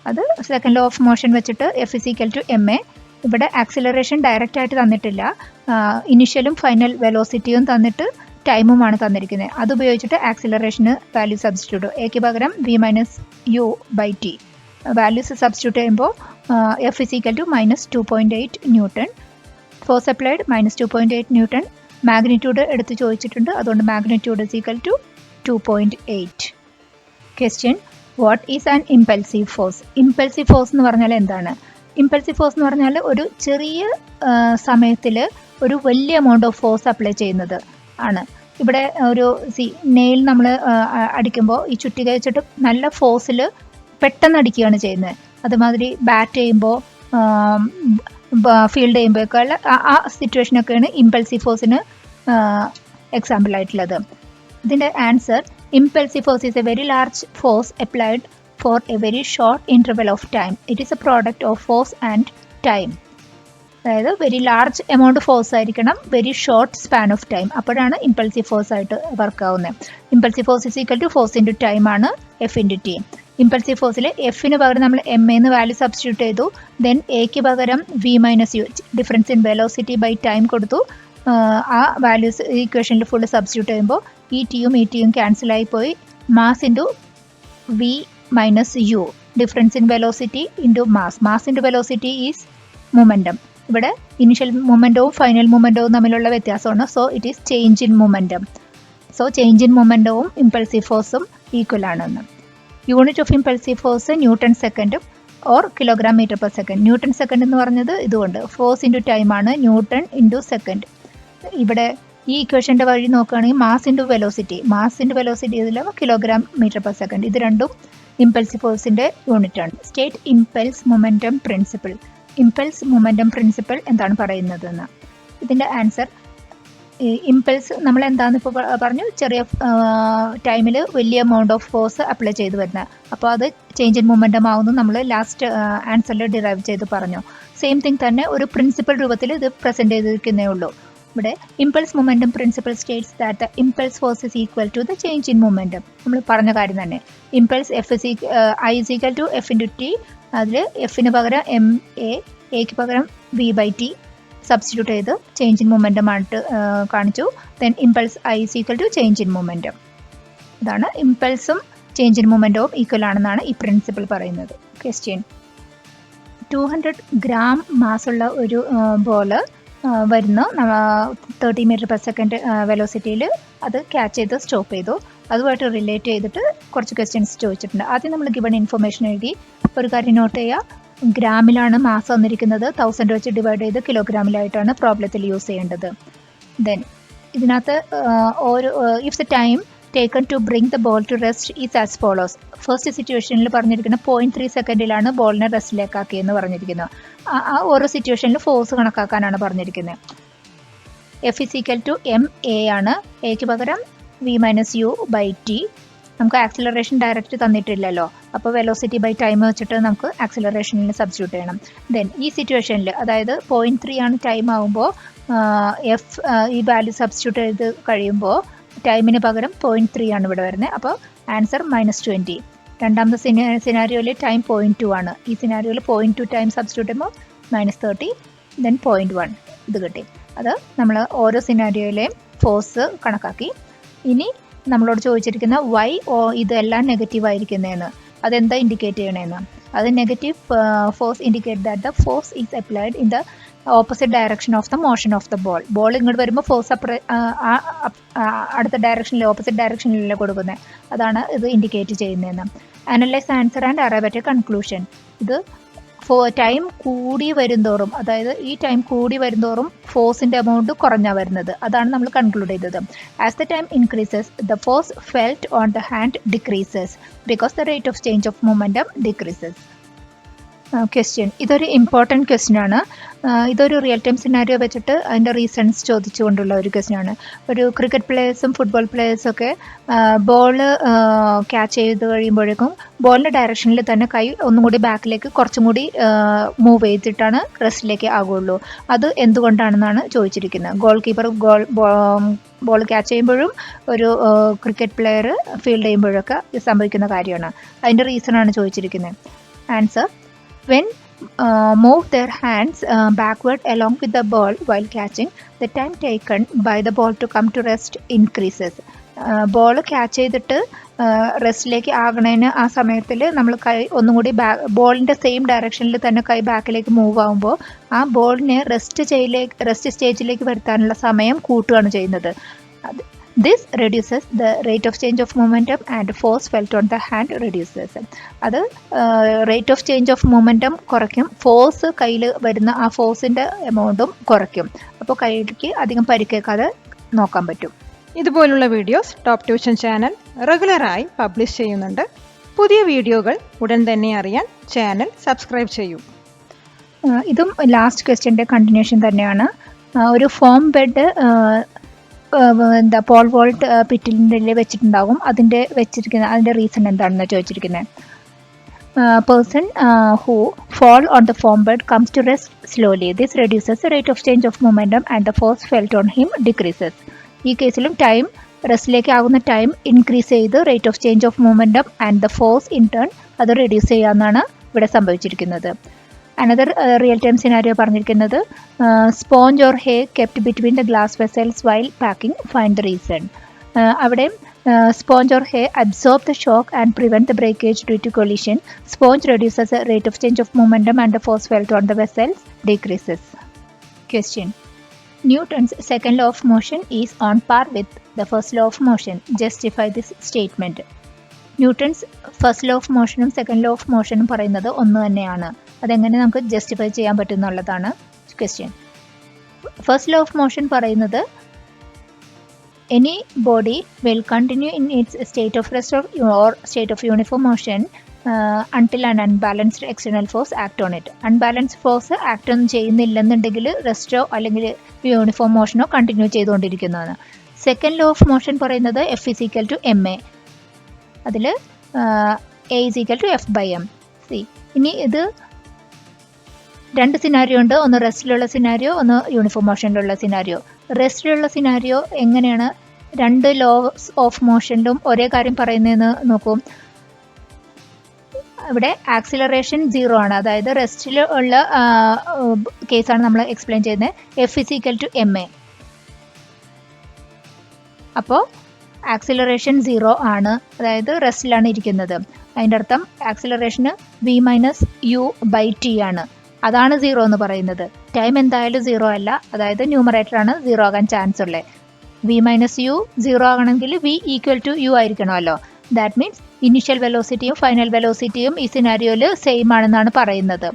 അത് സെക്കൻഡ് ലോ ഓഫ് മോഷൻ വെച്ചിട്ട് f is equal to ma. ഇവിടെ ആക്സിലറേഷൻ ഡയറക്റ്റ് ആയിട്ട് തന്നിട്ടില്ല, ഇനിഷ്യലും ഫൈനൽ വെലോസിറ്റിയും തന്നിട്ട് ടൈമുമാണ് തന്നിരിക്കുന്നത്. അതുപയോഗിച്ചിട്ട് ആക്സിലറേഷന് വാല്യൂ സബ്സ്റ്റിറ്റ്യൂട്ട്. എക്ക് പകരം v minus u by T values substitute ചെയ്യുമ്പോൾ f is equal to -2.8 newton. Force applied -2.8 newton. Magnitude എടുത്ത് ചോദിച്ചിട്ടുണ്ട്, അതുകൊണ്ട് magnitude is equal to 2.8. Question: what is an impulsive force. Impulsive force എന്ന് പറഞ്ഞാൽ എന്താണ്? ഇമ്പൾസീവ് ഫോഴ്സ് എന്ന് പറഞ്ഞാൽ ഒരു ചെറിയ സമയത്തിൽ ഒരു വലിയ എമൗണ്ട് ഓഫ് ഫോഴ്സ് അപ്ലൈ ചെയ്യുന്നത് ആണ്. ഇവിടെ ഒരു നെയിൽ നമ്മൾ അടിക്കുമ്പോൾ ഈ ചുറ്റിക വെച്ചിട്ട് നല്ല ഫോഴ്സിൽ പെട്ടെന്ന് അടിക്കുകയാണ് ചെയ്യുന്നത്. അതുമാതിരി ബാറ്റ് ചെയ്യുമ്പോൾ ഫീൽഡ് ചെയ്യുമ്പോഴൊക്കെ ആ സിറ്റുവേഷനൊക്കെയാണ് ഇമ്പൾസീവ് ഫോഴ്സിന് എക്സാമ്പിൾ ആയിട്ടുള്ളത്. ഇതിൻ്റെ answer, impulsive force is A very large force applied for a very short interval of time. It is a product of force and time. അതായത് വെരി ലാർജ് എമൗണ്ട് ഫോഴ്സ് ആയിരിക്കണം, very short span of time, അപ്പോഴാണ് impulsive force ആയിട്ട് work ആവുന്നത്. Impulsive force is equal to force into time ആണ് F into T. Impulsive ഫോഴ്സിൽ എഫിന് പകരം നമ്മൾ എം എന്ന് വാല്യൂ സബ്സ്റ്റിറ്റ്യൂട്ട് ചെയ്തു. ദെൻ എക്ക് പകരം V minus U, difference in velocity by time കൊടുത്തു. ആ വാല്യൂസ് ഇക്വേഷനിൽ ഫുള്ള് സബ്സ്റ്റിറ്റ്യൂട്ട് ചെയ്യുമ്പോൾ ഈ ടിയും ക്യാൻസൽ ആയി പോയി. Mass into V minus u, difference in velocity into mass. Mass into velocity is momentum. ഇവിടെ ഇനിഷ്യൽ മൊമെൻറ്റവും ഫൈനൽ മൊമെൻറ്റവും തമ്മിലുള്ള വ്യത്യാസമാണ്. So it is change in momentum. So change in മൊമെൻറ്റവും ഇമ്പൾസീവ് ഫോഴ്സും ഈക്വൽ ആണെന്ന്. Unit of impulsive force newton സെക്കൻഡും or kilogram metre per second. Newton second എന്ന് പറഞ്ഞത് ഇതുകൊണ്ട് ഫോഴ്സ് ഇൻറ്റു ടൈം ആണ്, ന്യൂട്ടൺ ഇൻറ്റു സെക്കൻഡ്. ഇവിടെ ഈ ഇക്വേഷൻ്റെ വഴി നോക്കുകയാണെങ്കിൽ മാസ് ഇൻറ്റു വെലോസിറ്റി ഇതിൽ കിലോഗ്രാം മീറ്റർ പെർ സെക്കൻഡ്. ഇത് രണ്ടും ഇമ്പൾസീവ് ഫോഴ്സിൻ്റെ യൂണിറ്റ് ആണ്. State impulse momentum principle. Impulse momentum principle എന്താണ് പറയുന്നതെന്ന്. ഇതിൻ്റെ ആൻസർ, ഇമ്പൾസ് നമ്മൾ എന്താണെന്ന് ഇപ്പോൾ പറഞ്ഞു, ചെറിയ ടൈമിൽ വലിയ എമൗണ്ട് ഓഫ് ഫോഴ്സ് അപ്ലൈ ചെയ്ത് വരുന്നത്. അപ്പോൾ അത് ചേഞ്ച് ഇൻ മൊമെൻറ്റം ആവുന്നു നമ്മൾ ലാസ്റ്റ് ആൻസറിൽ ഡിറൈവ് ചെയ്ത് പറഞ്ഞു. സെയിം തിങ് തന്നെ ഒരു പ്രിൻസിപ്പൽ രൂപത്തിൽ ഇത് പ്രസൻറ്റ് ചെയ്തിരിക്കുന്നേ ഉള്ളൂ. ഇവിടെ impulse momentum principle states that the impulse force is equal to the change in momentum. നമ്മൾ പറഞ്ഞ കാര്യം തന്നെ. Impulse I is equal to F into T. അതിൽ എഫിന് പകരം എം എക്ക് പകരം വി ബൈ ടി സബ്സ്റ്റിറ്റ്യൂട്ട് ചെയ്ത് ചേഞ്ച് ഇൻ മൊമെൻറ്റം ആയിട്ട് കാണിച്ചു. Then impulse I is equal to change in momentum. ഇതാണ് ഇമ്പൾസും ചേഞ്ച് ഇൻ മൊമെൻറ്റവും ഈക്വൽ ആണെന്നാണ് ഈ പ്രിൻസിപ്പിൾ പറയുന്നത്. ക്വസ്റ്റ്യൻ, 200 ഗ്രാം മാസുള്ള ഒരു ബോൾ വരുന്നു 30 മീറ്റർ പെർ സെക്കൻഡ് വെലോസിറ്റിയിൽ. അത് ക്യാച്ച് ചെയ്ത് സ്റ്റോപ്പ് ചെയ്തു. അതുമായിട്ട് റിലേറ്റ് ചെയ്തിട്ട് കുറച്ച് ക്വസ്റ്റ്യൻസ് ചോദിച്ചിട്ടുണ്ട്. ആദ്യം നമ്മൾ ഗിവൺ ഇൻഫർമേഷൻ എഴുതി. ഒരു കാര്യം നോട്ട് ചെയ്യുക, ഗ്രാമിലാണ് മാസ് വന്നിരിക്കുന്നത്. 1000 വെച്ച് ഡിവൈഡ് ചെയ്ത് കിലോഗ്രാമിലായിട്ടാണ് പ്രോബ്ലത്തിൽ യൂസ് ചെയ്യേണ്ടത്. ദെൻ ഇതിനകത്ത് if the time taken to bring the ball to rest is as follows. First സിറ്റുവേഷനിൽ പറഞ്ഞിരിക്കുന്നത് 0.3 സെക്കൻഡിലാണ് ബോളിനെ റെസ്റ്റിലേക്കാക്കിയെന്ന് പറഞ്ഞിരിക്കുന്നത്. ആ ഓരോ സിറ്റുവേഷനിൽ ഫോഴ്സ് കണക്കാക്കാനാണ് പറഞ്ഞിരിക്കുന്നത്. F is equal to M A ആണ്. എക്ക് പകരം V minus U by T. നമുക്ക് ആക്സിലറേഷൻ ഡയറക്റ്റ് തന്നിട്ടില്ലല്ലോ, അപ്പോൾ വെലോസിറ്റി ബൈ ടൈം വെച്ചിട്ട് നമുക്ക് ആക്സിലറേഷനിൽ സബ്സ്റ്റിറ്റ്യൂട്ട് ചെയ്യണം. ദെൻ ഈ സിറ്റുവേഷനിൽ, അതായത് 0.3 ആണ് ടൈം ആകുമ്പോൾ എഫ് ഈ വാല്യൂ സബ്സ്റ്റിറ്റ്യൂട്ട് ചെയ്ത് കഴിയുമ്പോൾ ടൈമിന് പകരം 0.3 ആണ് ഇവിടെ വരുന്നത്. അപ്പോൾ ആൻസർ -20. രണ്ടാമത്തെ സിനാരിയോയിൽ ടൈം 0.2 ആണ്. ഈ സിനാരിയോയിൽ 0.2 ടൈം സബ്സ്റ്റിറ്റ്യൂട്ട് ചെയ്യുമ്പോൾ -30, ദെൻ 0.1 ഇത് കിട്ടി. അത് നമ്മൾ ഓരോ സിനാരിയോയിലെയും ഫോഴ്സ് കണക്കാക്കി. ഇനി നമ്മളോട് ചോദിച്ചിരിക്കുന്ന വൈ ഇതെല്ലാം നെഗറ്റീവ് ആയിരിക്കുന്നതെന്ന്, അതെന്താ ഇൻഡിക്കേറ്റ് ചെയ്യണമെന്ന്. അത് negative force indicate that the force is applied in the opposite direction of the motion of the ball. Ball ഇങ്ങോട്ട് വരുമ്പോൾ ഫോഴ്സ് അടുത്ത ഡയറക്ഷനിൽ, ഓപ്പോസിറ്റ് ഡയറക്ഷനിലല്ലേ കൊടുക്കുന്നത്. അതാണ് ഇത് ഇൻഡിക്കേറ്റ് ചെയ്യുന്നതെന്ന്. Analyse answer and arrive at A conclusion. ഇത് ടൈം കൂടി വരുന്തോറും, അതായത് ഈ ടൈം കൂടി വരുന്തോറും ഫോഴ്സിൻ്റെ എമൗണ്ട് കുറഞ്ഞാണ് വരുന്നത്. അതാണ് നമ്മൾ കൺക്ലൂഡ് ചെയ്തത്. As the time increases the force felt on the hand decreases because the rate of change of momentum decreases. Question, ഇതൊരു ഇമ്പോർട്ടൻറ്റ് ക്വസ്റ്റ്യൻ ആണ്. ഇതൊരു റിയൽ ടൈം സിനാരിയോ വെച്ചിട്ട് അതിൻ്റെ റീസൺസ് ചോദിച്ചുകൊണ്ടുള്ള ഒരു ക്വസ്റ്റ്യൻ ആണ്. ഒരു ക്രിക്കറ്റ് പ്ലേയേഴ്സും ഫുട്ബോൾ പ്ലേയേഴ്സൊക്കെ ബോൾ ക്യാച്ച് ചെയ്ത് കഴിയുമ്പോഴേക്കും ബോളിൻ്റെ ഡയറക്ഷനിൽ തന്നെ കൈ ഒന്നും കൂടി ബാക്കിലേക്ക് കുറച്ചും കൂടി മൂവ് ചെയ്തിട്ടാണ് റെസ്റ്റിലേക്ക് ആകുള്ളൂ. അത് എന്തുകൊണ്ടാണെന്നാണ് ചോദിച്ചിരിക്കുന്നത്. ഗോൾ കീപ്പർ ബോൾ ക്യാച്ച് ചെയ്യുമ്പോഴും ഒരു ക്രിക്കറ്റ് പ്ലെയർ ഫീൽഡ് ചെയ്യുമ്പോഴൊക്കെ സംഭവിക്കുന്ന കാര്യമാണ്. അതിൻ്റെ റീസണാണ് ചോദിച്ചിരിക്കുന്നത്. Answer, when move their hands backward along with the ball while catching, the time taken by the ball to come to rest increases. Ball catch ചെയ്തിട്ട് റെസ്റ്റിലേക്ക് ആകണതിന് ആ സമയത്തിൽ നമ്മൾ കൈ ഒന്നും കൂടി ബോളിൻ്റെ സെയിം ഡയറക്ഷനിൽ തന്നെ കൈ ബാക്കിലേക്ക് മൂവ് ആകുമ്പോൾ ആ ബോളിനെ റെസ്റ്റ് സ്റ്റേജിലേക്ക് വരുത്താനുള്ള സമയം കൂട്ടുകയാണ് ചെയ്യുന്നത്. This reduces the rate of change of momentum and force felt on the hand reduces. അത് rate of change of momentum കുറയ്ക്കും, ഫോഴ്സ് കയ്യിൽ വരുന്ന ആ ഫോഴ്സിൻ്റെ എമൗണ്ടും കുറയ്ക്കും. അപ്പോൾ കൈക്ക് അധികം പരിക്കേക്കാതെ നോക്കാൻ പറ്റും.
ഇതുപോലുള്ള വീഡിയോസ് ടോപ്പ് ട്യൂഷൻ ചാനൽ റെഗുലറായി പബ്ലിഷ് ചെയ്യുന്നുണ്ട്. പുതിയ വീഡിയോകൾ ഉടൻ തന്നെ അറിയാൻ ചാനൽ സബ്സ്ക്രൈബ് ചെയ്യൂ.
ഇതും ലാസ്റ്റ് ക്വസ്റ്റ്യൻ്റെ കണ്ടിന്യൂഷൻ തന്നെയാണ്. ഒരു ഫോം ബെഡ് പോൾ വോൾട്ട് പിറ്റിലിൻ്റെ വെച്ചിട്ടുണ്ടാകും. അതിൻ്റെ റീസൺ എന്താണെന്ന് ചോദിച്ചിരിക്കുന്നത്. Person who fall on the foam bed comes to rest slowly. This reduces the rate of change of momentum and the force felt on him decreases. ഈ കേസിലും time റെസ്റ്റിലേക്ക് ആകുന്ന time increase ചെയ്ത് rate of change of momentum and the force in turn അത് reduce ചെയ്യാമെന്നാണ് ഇവിടെ സംഭവിച്ചിരിക്കുന്നത്. Another real time scenario പറഞ്ഞിരിക്കുന്നത് sponge or hey kept between the glass vessels while packing find the reason. അവിടെ sponge or hair absorb the shock and prevent the breakage due to collision. Sponge reduces the rate of change of momentum and the force felt on the vessels decreases. Question. Newton's second law of motion is on par with the first law of motion. Justify this statement. Newton's first law of മോഷനും second law of മോഷനും പറയുന്നത് ഒന്ന് തന്നെയാണ്. അതെങ്ങനെ നമുക്ക് justify ചെയ്യാൻ പറ്റും എന്നുള്ളതാണ് question. First law of motion പറയുന്നത് any body will continue in its state of rest or state of uniform motion until an unbalanced external force act on it. Unbalanced force act ഒന്നും ചെയ്യുന്നില്ലെന്നുണ്ടെങ്കിൽ റെസ്റ്റോ അല്ലെങ്കിൽ uniform മോഷനോ continue ചെയ്തുകൊണ്ടിരിക്കുന്നതാണ്. Second law of motion പറയുന്നത് F is equal to ma. അതിൽ A is equal to F/m. ഇനി ഇത് രണ്ട് സിനാരിയോ ഉണ്ട്. ഒന്ന് റെസ്റ്റിലുള്ള സിനാരിയോ, ഒന്ന് യൂണിഫോം മോഷനിലുള്ള സിനാരിയോ. റെസ്റ്റിലുള്ള സിനാരിയോ എങ്ങനെയാണ് രണ്ട് ലോസ് ഓഫ് മോഷനിലും ഒരേ കാര്യം പറയുന്നതെന്ന് നോക്കൂ. ഇവിടെ ആക്സിലറേഷൻ 0 ആണ്. അതായത് റെസ്റ്റിൽ ഉള്ള കേസാണ് നമ്മൾ എക്സ്പ്ലെയിൻ ചെയ്യുന്നത്. F is equal to ma. അപ്പോൾ ആക്സിലറേഷൻ 0 ആണ്, അതായത് റെസ്റ്റിലാണ് ഇരിക്കുന്നത്. അതിൻ്റെ അർത്ഥം ആക്സിലറേഷന് v-u/t ആണ്. അതാണ് 0 എന്ന് പറയുന്നത്. ടൈം എന്തായാലും 0 അല്ല, അതായത് ന്യൂമറേറ്ററാണ് 0 ആകാൻ ചാൻസ് ഉള്ളത്. v-u 0 ആകണമെങ്കിൽ v ഈക്വൽ ടു u ആയിരിക്കണമല്ലോ. ദാറ്റ് മീൻസ് ഇനിഷ്യൽ വെലോസിറ്റിയും ഫൈനൽ വെലോസിറ്റിയും ഈ സിനാരിയോയിൽ സെയിം ആണെന്നാണ് പറയുന്നത്.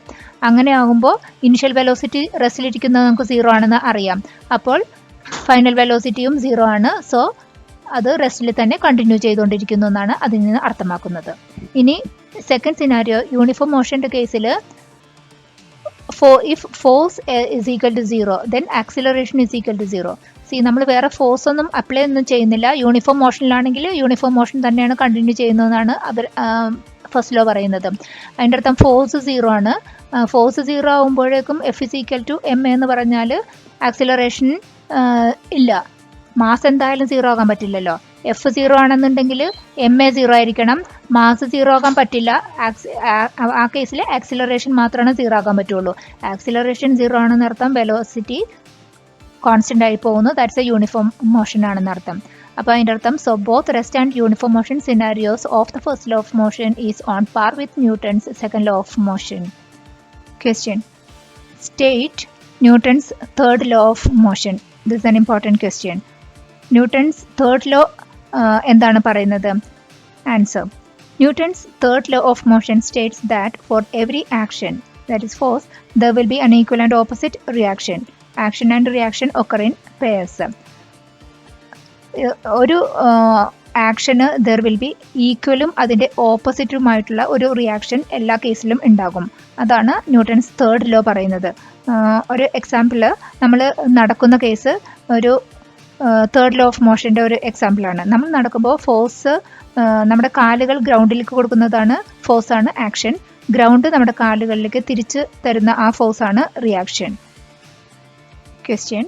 അങ്ങനെ ആകുമ്പോൾ ഇനിഷ്യൽ വെലോസിറ്റി റെസ്റ്റിലിരിക്കുന്നത് നമുക്ക് 0 ആണെന്ന് അറിയാം. അപ്പോൾ ഫൈനൽ വെലോസിറ്റിയും 0 ആണ്. സോ അത് റെസ്റ്റിൽ തന്നെ കണ്ടിന്യൂ ചെയ്തുകൊണ്ടിരിക്കുന്നു എന്നാണ് അതിൽ നിന്ന് അർത്ഥമാക്കുന്നത്. ഇനി സെക്കൻഡ് സിനാരിയോ യൂണിഫോം മോഷൻ്റെ കേസിൽ if force is equal to 0 then acceleration is equal to 0. നമ്മൾ വേറെ ഫോഴ്സ് ഒന്നും അപ്ലൈ ഒന്നും ചെയ്യുന്നില്ല. യൂണിഫോം മോഷനിലാണെങ്കിൽ യൂണിഫോം മോഷൻ തന്നെയാണ് കണ്ടിന്യൂ ചെയ്യുന്നതെന്നാണ് അവർ ഫസ്റ്റ് ലോ പറയുന്നത്. അതിൻ്റെ അർത്ഥം ഫോഴ്സ് 0 ആണ്. ഫോഴ്സ് 0 ആകുമ്പോഴേക്കും F is equal to ma എന്ന് പറഞ്ഞാൽ ആക്സിലറേഷൻ ഇല്ല. മാസ് എന്തായാലും 0 ആകാൻ പറ്റില്ലല്ലോ. F 0 ആണെന്നുണ്ടെങ്കിൽ ma 0 ആയിരിക്കണം. മാസ് 0 ആകാൻ പറ്റില്ല. ആ കേസിൽ ആക്സിലറേഷൻ മാത്രമാണ് 0 ആകാൻ പറ്റുള്ളൂ. ആക്സിലറേഷൻ 0 ആണെന്ന് അർത്ഥം വെലോസിറ്റി കോൺസ്റ്റന്റ് ആയി പോകുന്നു. ദാറ്റ്സ് എ യൂണിഫോം മോഷൻ ആണെന്ന് അർത്ഥം. അപ്പോൾ അതിൻ്റെ അർത്ഥം so both rest and uniform motion scenarios of the first law of motion is on par with Newton's second law of motion. Question. State Newton's third law of motion. This is an important question. Newton's third law എന്താണ് പറയുന്നത്? Answer. Newton's third law of motion states that for every action, that is force, there will be an equal and opposite reaction. Action and reaction occur in pairs. ഒരു action there will be ഈക്വലും അതിൻ്റെ ഓപ്പോസിറ്റുമായിട്ടുള്ള ഒരു reaction എല്ലാ കേസിലും ഉണ്ടാകും. അതാണ് Newton's third law പറയുന്നത്. ഒരു example, നമ്മൾ നടക്കുന്ന കേസ് ഒരു തേർഡ് ലോ ഓഫ് മോഷൻ്റെ ഒരു എക്സാമ്പിളാണ്. നമ്മൾ നടക്കുമ്പോൾ ഫോഴ്സ് നമ്മുടെ കാലുകൾ ഗ്രൗണ്ടിലേക്ക് കൊടുക്കുന്നതാണ് ഫോഴ്സാണ് ആക്ഷൻ. ഗ്രൗണ്ട് നമ്മുടെ കാലുകളിലേക്ക് തിരിച്ച് തരുന്ന ആ ഫോഴ്സാണ് reaction. Question.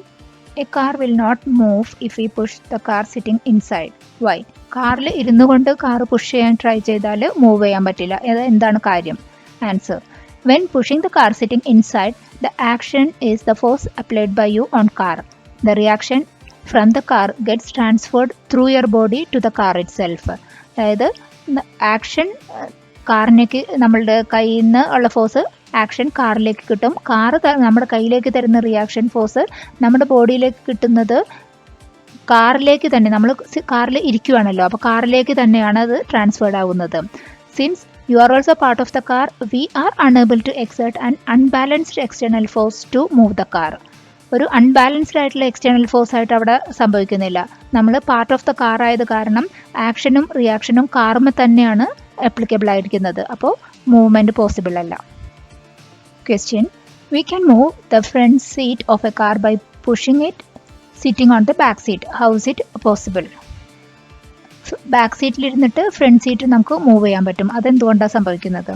A car will not move if we push the car sitting inside. Why? കാറിൽ ഇരുന്നു കൊണ്ട് കാർ പുഷ് ചെയ്യാൻ ട്രൈ ചെയ്താൽ മൂവ് ചെയ്യാൻ പറ്റില്ല. എന്താണ് കാര്യം? Answer. When pushing the car sitting inside the action is the force applied by you on car. The reaction from the car gets transferred through your body to the car itself. അതായത് action കാറിലേക്ക് നമ്മളുടെ കയ്യിൽ നിന്ന് ഉള്ള force action കാറിലേക്ക് കിട്ടും. Car നമ്മുടെ കയ്യിലേക്ക് തരുന്ന റിയാക്ഷൻ ഫോഴ്സ് നമ്മുടെ ബോഡിയിലേക്ക് കിട്ടുന്നത് കാറിലേക്ക് തന്നെ, നമ്മൾ കാറിൽ ഇരിക്കുകയാണല്ലോ, അപ്പോൾ കാറിലേക്ക് തന്നെയാണ് അത് ട്രാൻസ്ഫേർഡ് ആവുന്നത്. Since you are also part of the car, we are unable to exert an unbalanced external force to move the car. ഒരു അൺബാലൻസ്ഡ് ആയിട്ടുള്ള എക്സ്റ്റേണൽ ഫോഴ്സ് ആയിട്ട് അവിടെ സംഭവിക്കുന്നില്ല. നമ്മൾ പാർട്ട് ഓഫ് ദ കാർ ആയത് കാരണം ആക്ഷനും റിയാക്ഷനും കാറുമ്പോൾ തന്നെയാണ് അപ്ലിക്കബിൾ ആയിരിക്കുന്നത്. അപ്പോൾ മൂവ്മെൻറ്റ് പോസിബിൾ അല്ല. Question: we can move the front seat of a car by pushing it sitting on the back seat. How is it possible? Back സീറ്റിലിരുന്നിട്ട് ഫ്രണ്ട് സീറ്റ് നമുക്ക് move ചെയ്യാൻ പറ്റും. അതെന്തുകൊണ്ടാണ് സംഭവിക്കുന്നത്?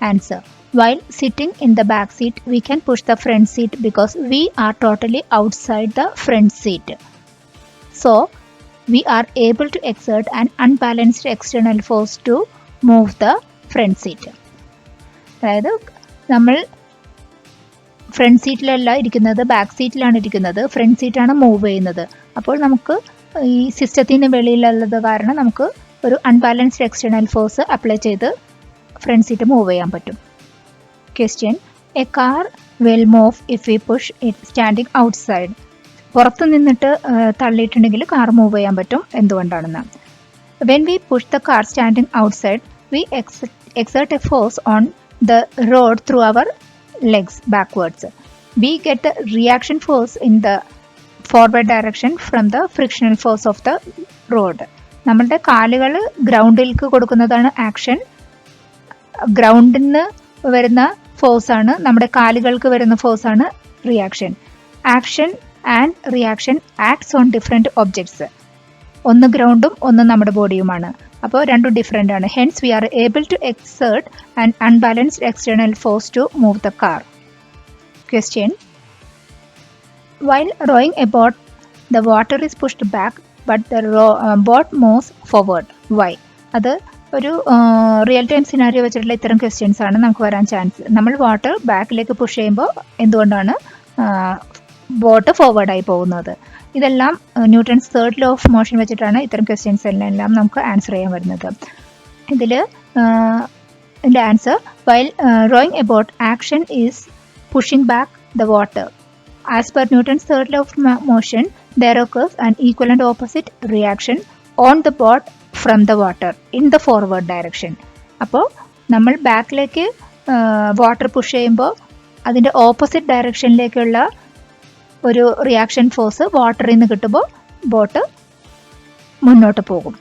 Answer: while sitting in the back seat we can push the front seat because we are totally outside the front seat. So we are able to exert an unbalanced external force to move the front seat. അതായത് നമ്മൾ front സീറ്റിലല്ല ഇരിക്കുന്നത്, back സീറ്റിലാണ് ഇരിക്കുന്നത്. Front സീറ്റാണ് move ചെയ്യുന്നത്. അപ്പോൾ നമുക്ക് ഈ സിസ്റ്റത്തിന് വെളിയിലുള്ളത് കാരണം നമുക്ക് ഒരു അൺബാലൻസ്ഡ് എക്സ്റ്റേണൽ ഫോഴ്സ് അപ്ലൈ ചെയ്ത് ഫ്രണ്ട് സീറ്റ് മൂവ് ചെയ്യാൻ പറ്റും. Question: a car will move if we push it standing outside. പുറത്ത് നിന്നിട്ട് തള്ളിയിട്ടുണ്ടെങ്കിൽ കാർ മൂവ് ചെയ്യാൻ പറ്റും. എന്തുകൊണ്ടാണെന്ന്? When we push the car standing outside we exert a force on the road through our legs backwards. We get the reaction force in the forward direction from the frictional force of the road. നമ്മളുടെ കാലുകൾ ഗ്രൗണ്ടിലേക്ക് കൊടുക്കുന്നതാണ് action. ഗ്രൗണ്ടിൽ നിന്ന് വരുന്ന ഫോഴ്സാണ്, നമ്മുടെ കാലുകൾക്ക് വരുന്ന ഫോഴ്സാണ് reaction. Action and reaction acts on different objects. ഒന്ന് ഗ്രൗണ്ടും ഒന്ന് നമ്മുടെ ബോഡിയുമാണ്. അപ്പോൾ രണ്ടും ഡിഫറെൻ്റ് ആണ്. Hence we are able to exert an unbalanced external force to move the car. Question: while rowing a boat the water is pushed back but the boat moves forward. Why? അത് ഒരു real time scenario വെച്ചിട്ടുള്ള ഇത്തരം questions ആണ് നമുക്ക് വരാൻ chance. നമ്മൾ water ബാക്കിലേക്ക് push ചെയ്യുമ്പോൾ എന്തുകൊണ്ടാണ് ബോട്ട് ഫോർവേഡായി പോകുന്നത്? ഇതെല്ലാം Newton's third law of motion വെച്ചിട്ടാണ് ഇത്തരം ക്വസ്റ്റ്യൻസ് എല്ലാം നമുക്ക് ആൻസർ ചെയ്യാൻ വരുന്നത്. ഇതിൽ ഇതിൻ്റെ answer: while rowing a boat action is pushing back the water. As per Newton's third law of motion, there occurs an equal and opposite reaction on the boat from the water in the forward direction. അപ്പോൾ നമ്മൾ ബാക്കിലേക്ക് water push ചെയ്യുമ്പോൾ അതിൻ്റെ opposite ഡയറക്ഷനിലേക്കുള്ള ഒരു reaction force വാട്ടറിൽ നിന്ന് കിട്ടുമ്പോൾ boat മുന്നോട്ട് പോകും.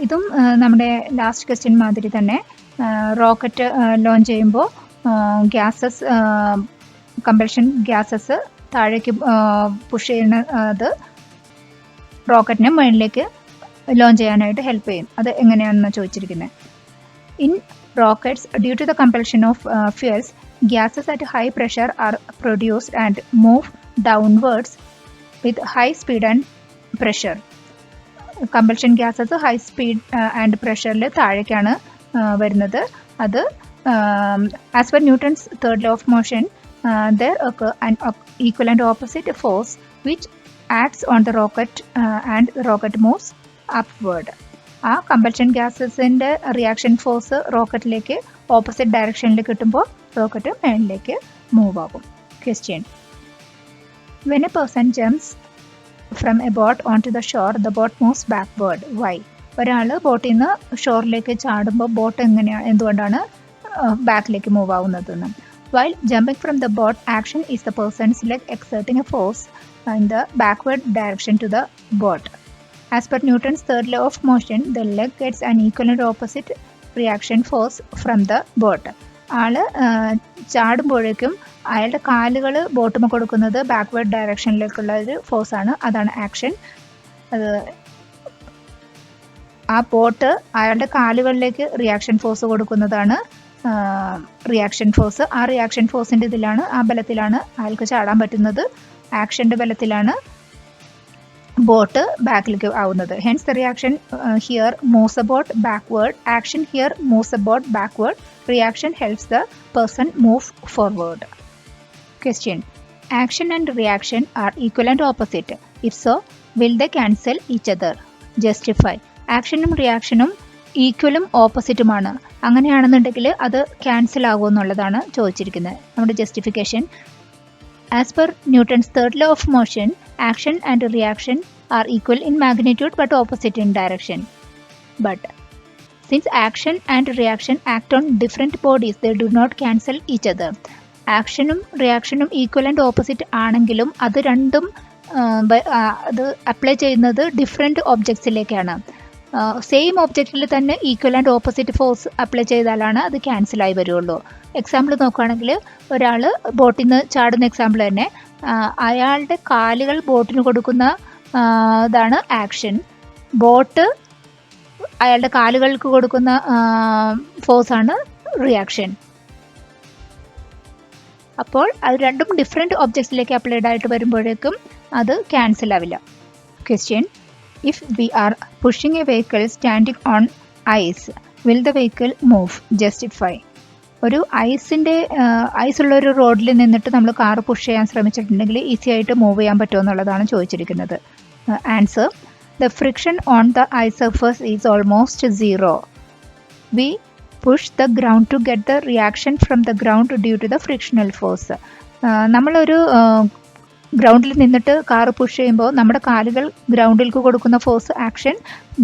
ഇതും നമ്മുടെ ലാസ്റ്റ് ക്വസ്റ്റ്യൻ മാതിരി തന്നെ റോക്കറ്റ് ലോഞ്ച് ചെയ്യുമ്പോൾ ഗ്യാസസ് കമ്പൽഷൻ ഗ്യാസസ് താഴേക്ക് പുഷ് ചെയ്യുന്ന അത് റോക്കറ്റിനെ മുകളിലേക്ക് ലോഞ്ച് ചെയ്യാനായിട്ട് ഹെൽപ്പ് ചെയ്യും. അത് എങ്ങനെയാണെന്ന് ചോദിച്ചിരിക്കുന്നത്. In rockets due to the combustion of fuels gases at high pressure are produced and move downwards with high speed and pressure. Combustion gases high speed and പ്രഷറിൽ താഴേക്കാണ് വരുന്നത്. അത് as per Newton's third law of motion there occur an equal and opposite force which acts on the rocket and the rocket moves upward. ആ compulsion ഗ്യാസസിൻ്റെ reaction force റോക്കറ്റിലേക്ക് opposite ഡയറക്ഷനിൽ കിട്ടുമ്പോൾ rocket മേളിലേക്ക് move ആകും. Question: when a person jumps from a boat onto the shore the boat moves backward. Why? ഒരാൾ ബോട്ടിൽ നിന്ന് ഷോറിലേക്ക് ചാടുമ്പോൾ boat എന്തുകൊണ്ടാണ് ബാക്കിലേക്ക് move ആവുന്നതെന്ന്? While jumping from the boat, action is the person's leg exerting a force in the backward direction to the boat. As per Newton's third law of motion, the leg gets an equal and opposite reaction force from the boat. ആള് ചാടുമ്പോഴേക്കും അയാളുടെ കാലുകൾ ബോട്ടുമ്പോൾ കൊടുക്കുന്നത് backward ഡയറക്ഷനിലേക്കുള്ള ഒരു ഫോഴ്സാണ്. അതാണ് action. അത് ആ boat അയാളുടെ കാലുകളിലേക്ക് reaction force കൊടുക്കുന്നതാണ് റിയാക്ഷൻ ഫോഴ്സ്. ആ റിയാക്ഷൻ ഫോഴ്സിൻ്റെ ഇതിലാണ്, ആ ബലത്തിലാണ് അയാൾക്ക് ചാടാൻ പറ്റുന്നത്. ആക്ഷൻ്റെ ബലത്തിലാണ് ബോട്ട് ബാക്കിലേക്ക് ആവുന്നത്. Hence the reaction here moves a boat backward. Action here moves a boat backward. Reaction helps the person move forward. Question: action and reaction are equal and opposite. If so will the cancel each other? Justify. ആക്ഷനും റിയാക്ഷനും ഈക്വലും ഓപ്പോസിറ്റുമാണ്. അങ്ങനെയാണെന്നുണ്ടെങ്കിൽ അത് cancel ആകുമെന്നുള്ളതാണ് ചോദിച്ചിരിക്കുന്നത്. നമ്മുടെ justification: as per Newton's third law of motion, action and reaction are equal in magnitude but opposite in direction. But since action and reaction act on different bodies, they do not cancel each other. ആക്ഷനും റിയാക്ഷനും equal and opposite ആണെങ്കിലും അത് രണ്ടും അത് apply ചെയ്യുന്നത് different ഒബ്ജക്ട്സിലേക്കാണ്. Same ഒബ്ജക്റ്റിൽ തന്നെ equal and opposite force apply ചെയ്താലാണ് അത് ക്യാൻസലായി വരുള്ളൂ. എക്സാമ്പിൾ നോക്കുകയാണെങ്കിൽ ഒരാൾ ബോട്ടിൽ നിന്ന് ചാടുന്ന എക്സാമ്പിൾ തന്നെ, അയാളുടെ കാലുകൾ ബോട്ടിന് കൊടുക്കുന്ന ഇതാണ് ആക്ഷൻ. ബോട്ട് അയാളുടെ കാലുകൾക്ക് കൊടുക്കുന്ന ഫോഴ്സാണ് റിയാക്ഷൻ. അപ്പോൾ അത് രണ്ടും ഡിഫറെൻറ്റ് ഒബ്ജക്ട്സിലേക്ക് അപ്ലൈഡ് ആയിട്ട് വരുമ്പോഴേക്കും അത് ക്യാൻസൽ ആവില്ല. Question: if we are pushing a vehicle standing on ice, will the vehicle move? Justify. ഒരു ഐസുള്ള ഒരു റോഡിൽ നിന്നിട്ട് നമ്മൾ കാർ പുഷ് ചെയ്യാൻ ശ്രമിച്ചിട്ടുണ്ടെങ്കിൽ ഈസി ആയിട്ട് മൂവ് ചെയ്യാൻ പറ്റുമോ എന്നുള്ളതാണ് ചോദിച്ചിരിക്കുന്നത്. Answer: the friction on the ice surface is almost zero. We push the ground to get the reaction from the ground due to the frictional force. നമ്മളൊരു ഗ്രൗണ്ടിൽ നിന്നിട്ട് കാർ പുഷ് ചെയ്യുമ്പോൾ നമ്മുടെ കാലുകൾ ഗ്രൗണ്ടിലേക്ക് കൊടുക്കുന്ന ഫോഴ്സ് ആക്ഷൻ,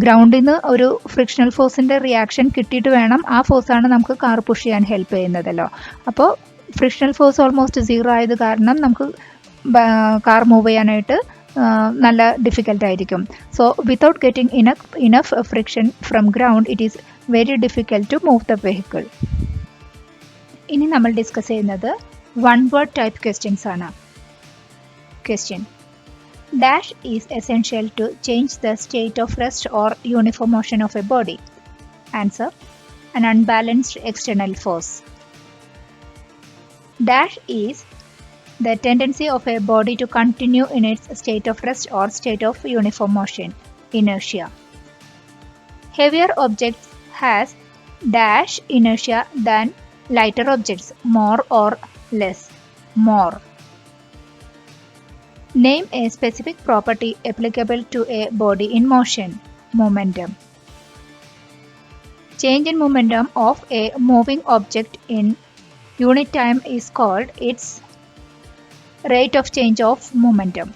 ഗ്രൗണ്ടിൽ നിന്ന് ഒരു ഫ്രിക്ഷണൽ ഫോഴ്സിൻ്റെ റിയാക്ഷൻ കിട്ടിയിട്ട് വേണം, ആ ഫോഴ്സാണ് നമുക്ക് കാർ പുഷ് ചെയ്യാൻ ഹെൽപ്പ് ചെയ്യുന്നതല്ലോ. അപ്പോൾ ഫ്രിക്ഷണൽ ഫോഴ്സ് ഓൾമോസ്റ്റ് സീറോ ആയത് കാരണം നമുക്ക് കാർ മൂവ് ചെയ്യാനായിട്ട് നല്ല ഡിഫിക്കൽട്ട് ആയിരിക്കും. So without getting enough friction from ground it is very difficult to move the vehicle. ഇനി നമ്മൾ ഡിസ്കസ് ചെയ്യുന്നത് വൺ വേർഡ് ടൈപ്പ് ക്വസ്റ്റ്യൻസ് ആണ്. Question: dash is essential to change the state of rest or uniform motion of a body? Answer: an unbalanced external force. Dash is the tendency of a body to continue in its state of rest or state of uniform motion, inertia. Heavier objects has dash inertia than lighter objects, more or less, more. Name a specific property applicable to a body in motion, momentum. Change in momentum of a moving object in unit time is called its rate of change of momentum.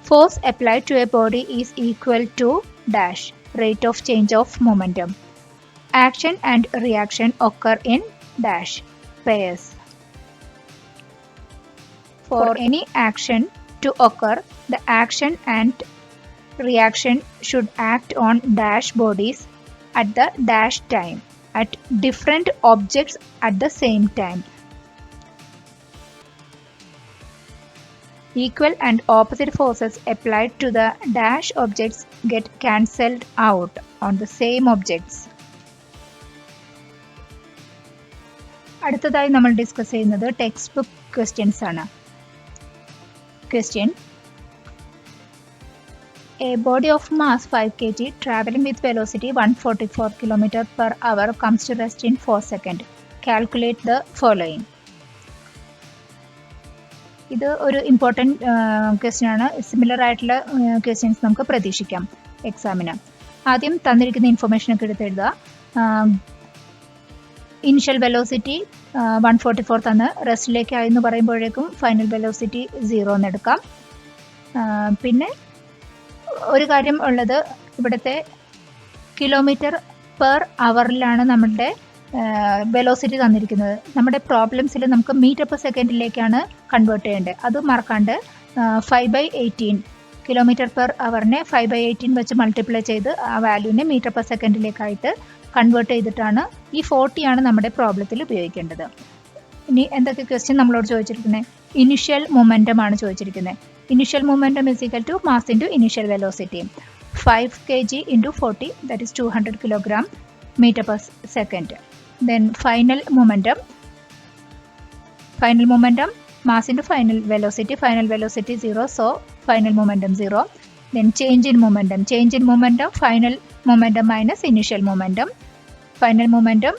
Force applied to a body is equal to dash, rate of change of momentum. Action and reaction occur in dash, pairs. For any action to occur, the action and reaction should act on dash bodies at the dash time, at different objects at the same time. Equal and opposite forces applied to the dash objects get cancelled out on the same objects. അടുത്തതായി നമ്മൾ discuss ചെയ്യുന്നത് text book questions ആണ്. Question: A body of mass 5 kg traveling with velocity 144 km per hour comes to rest in 4 seconds. Calculate the following. ഇത് ഒരു important question ആണ്. Similar ആയിട്ടുള്ള questions നമുക്ക് പ്രതീക്ഷിക്കാം എക്സാമിന്. ആദ്യം തന്നിരിക്കുന്ന ഇൻഫർമേഷനൊക്കെ എടുത്തെഴുതുക. ഇനിഷ്യൽ വെലോസിറ്റി 144 തന്ന് റെസ്റ്റിലേക്കായി എന്ന് പറയുമ്പോഴേക്കും ഫൈനൽ വെലോസിറ്റി 0 എന്ന് എടുക്കാം. പിന്നെ ഒരു കാര്യം ഉള്ളത്, ഇവിടുത്തെ കിലോമീറ്റർ പെർ അവറിലാണ് നമ്മളുടെ വെലോസിറ്റി തന്നിരിക്കുന്നത്. നമ്മുടെ പ്രോബ്ലംസിൽ നമുക്ക് മീറ്റർ പെർ സെക്കൻഡിലേക്കാണ് കൺവേർട്ട് ചെയ്യേണ്ടത്. അത് മറക്കാണ്ട് 5/18 കിലോമീറ്റർ പെർ അവറിനെ 5/18 വെച്ച് മൾട്ടിപ്ലൈ ചെയ്ത് ആ വാല്യൂവിനെ മീറ്റർ പെർ സെക്കൻഡിലേക്കായിട്ട് കൺവേർട്ട് ചെയ്തിട്ടാണ് ഈ 40 ആണ് നമ്മുടെ പ്രോബ്ലത്തിൽ ഉപയോഗിക്കേണ്ടത്. ഇനി എന്തൊക്കെ ക്വസ്റ്റ്യൻ നമ്മളോട് ചോദിച്ചിരിക്കുന്നത്? ഇനിഷ്യൽ മൊമെൻറ്റം ആണ് ചോദിച്ചിരിക്കുന്നത്. Initial momentum is equal to mass into initial velocity. 5 kg into 40, that is 200 kilogram meter per second. Then final momentum mass into final velocity 0, so final momentum 0. Then change in momentum final momentum minus initial momentum. Final momentum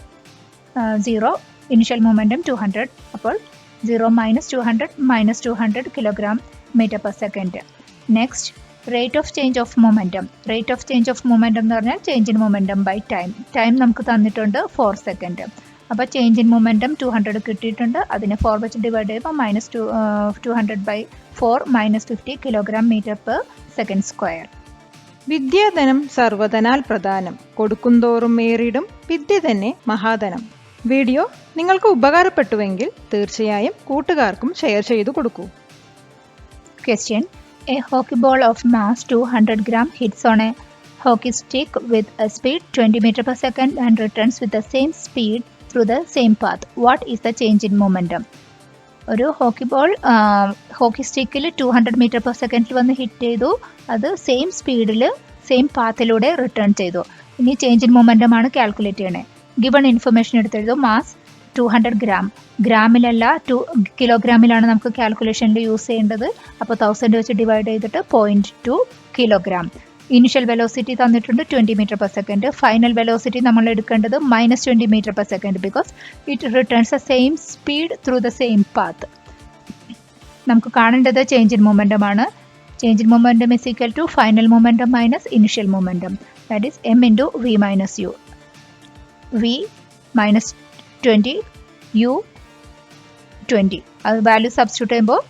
0, initial momentum 200, അപ്പോൾ 0 minus 200 kilogram meter per second. Next, rate of change of momentum എന്ന് പറഞ്ഞാൽ change in momentum by time നമുക്ക് തന്നിട്ടുണ്ട് 4 second. അപ്പോൾ change in momentum 200 കിട്ടിയിട്ടുണ്ട്. അതിനെ 4 വെച്ച് divide ചെയ്യുമ്പോൾ -200/4 -50 kg/m/s².
വിദ്യാധനം സർവ്വധനാൽ പ്രധാനം, കൊടുക്കുന്തോറും മേറിടും വിദ്യ തന്നെ മഹാധനം. വീഡിയോ നിങ്ങൾക്ക് ഉപകാരപ്പെട്ടുവെങ്കിൽ തീർച്ചയായും കൂട്ടുകാർക്കും ഷെയർ ചെയ്തു കൊടുക്കൂ.
Question: A hockey ball of mass 200 gram hits on a hockey stick with a speed 20 meter per second and returns with the same speed through the same path. What is the change in momentum? ഒരു hockey ball hockey സ്റ്റിക്കിൽ 200 metre per സെക്കൻഡിൽ വന്ന് hit ചെയ്തു. അത് same സ്പീഡിൽ same പാത്തിലൂടെ return ചെയ്തു. ഇനി change in momentum ആണ് കാൽക്കുലേറ്റ് ചെയ്യണേ. ഗിവൺ ഇൻഫർമേഷൻ എടുത്തെഴുതു. മാസ് 200 ഗ്രാം, ഗ്രാമിലല്ല കിലോഗ്രാമിലാണ് നമുക്ക് കാൽക്കുലേഷനിൽ യൂസ് ചെയ്യേണ്ടത്. അപ്പോൾ 1000 വെച്ച് ഡിവൈഡ് ചെയ്തിട്ട് 0.2 കിലോഗ്രാം. ഇനിഷ്യൽ വെലോസിറ്റി തന്നിട്ടുണ്ട് 20 metre per second. Final velocity നമ്മൾ എടുക്കേണ്ടത് -20 metre per second because it returns the same speed through the same path. നമുക്ക് കാണേണ്ടത് ചേഞ്ച് ഇൻ മൊമെൻറ്റം ആണ്. Change in momentum is equal to final momentum minus initial momentum, that is m × v - u. v -20, u 20. അത് value substitute ചെയ്യുമ്പോൾ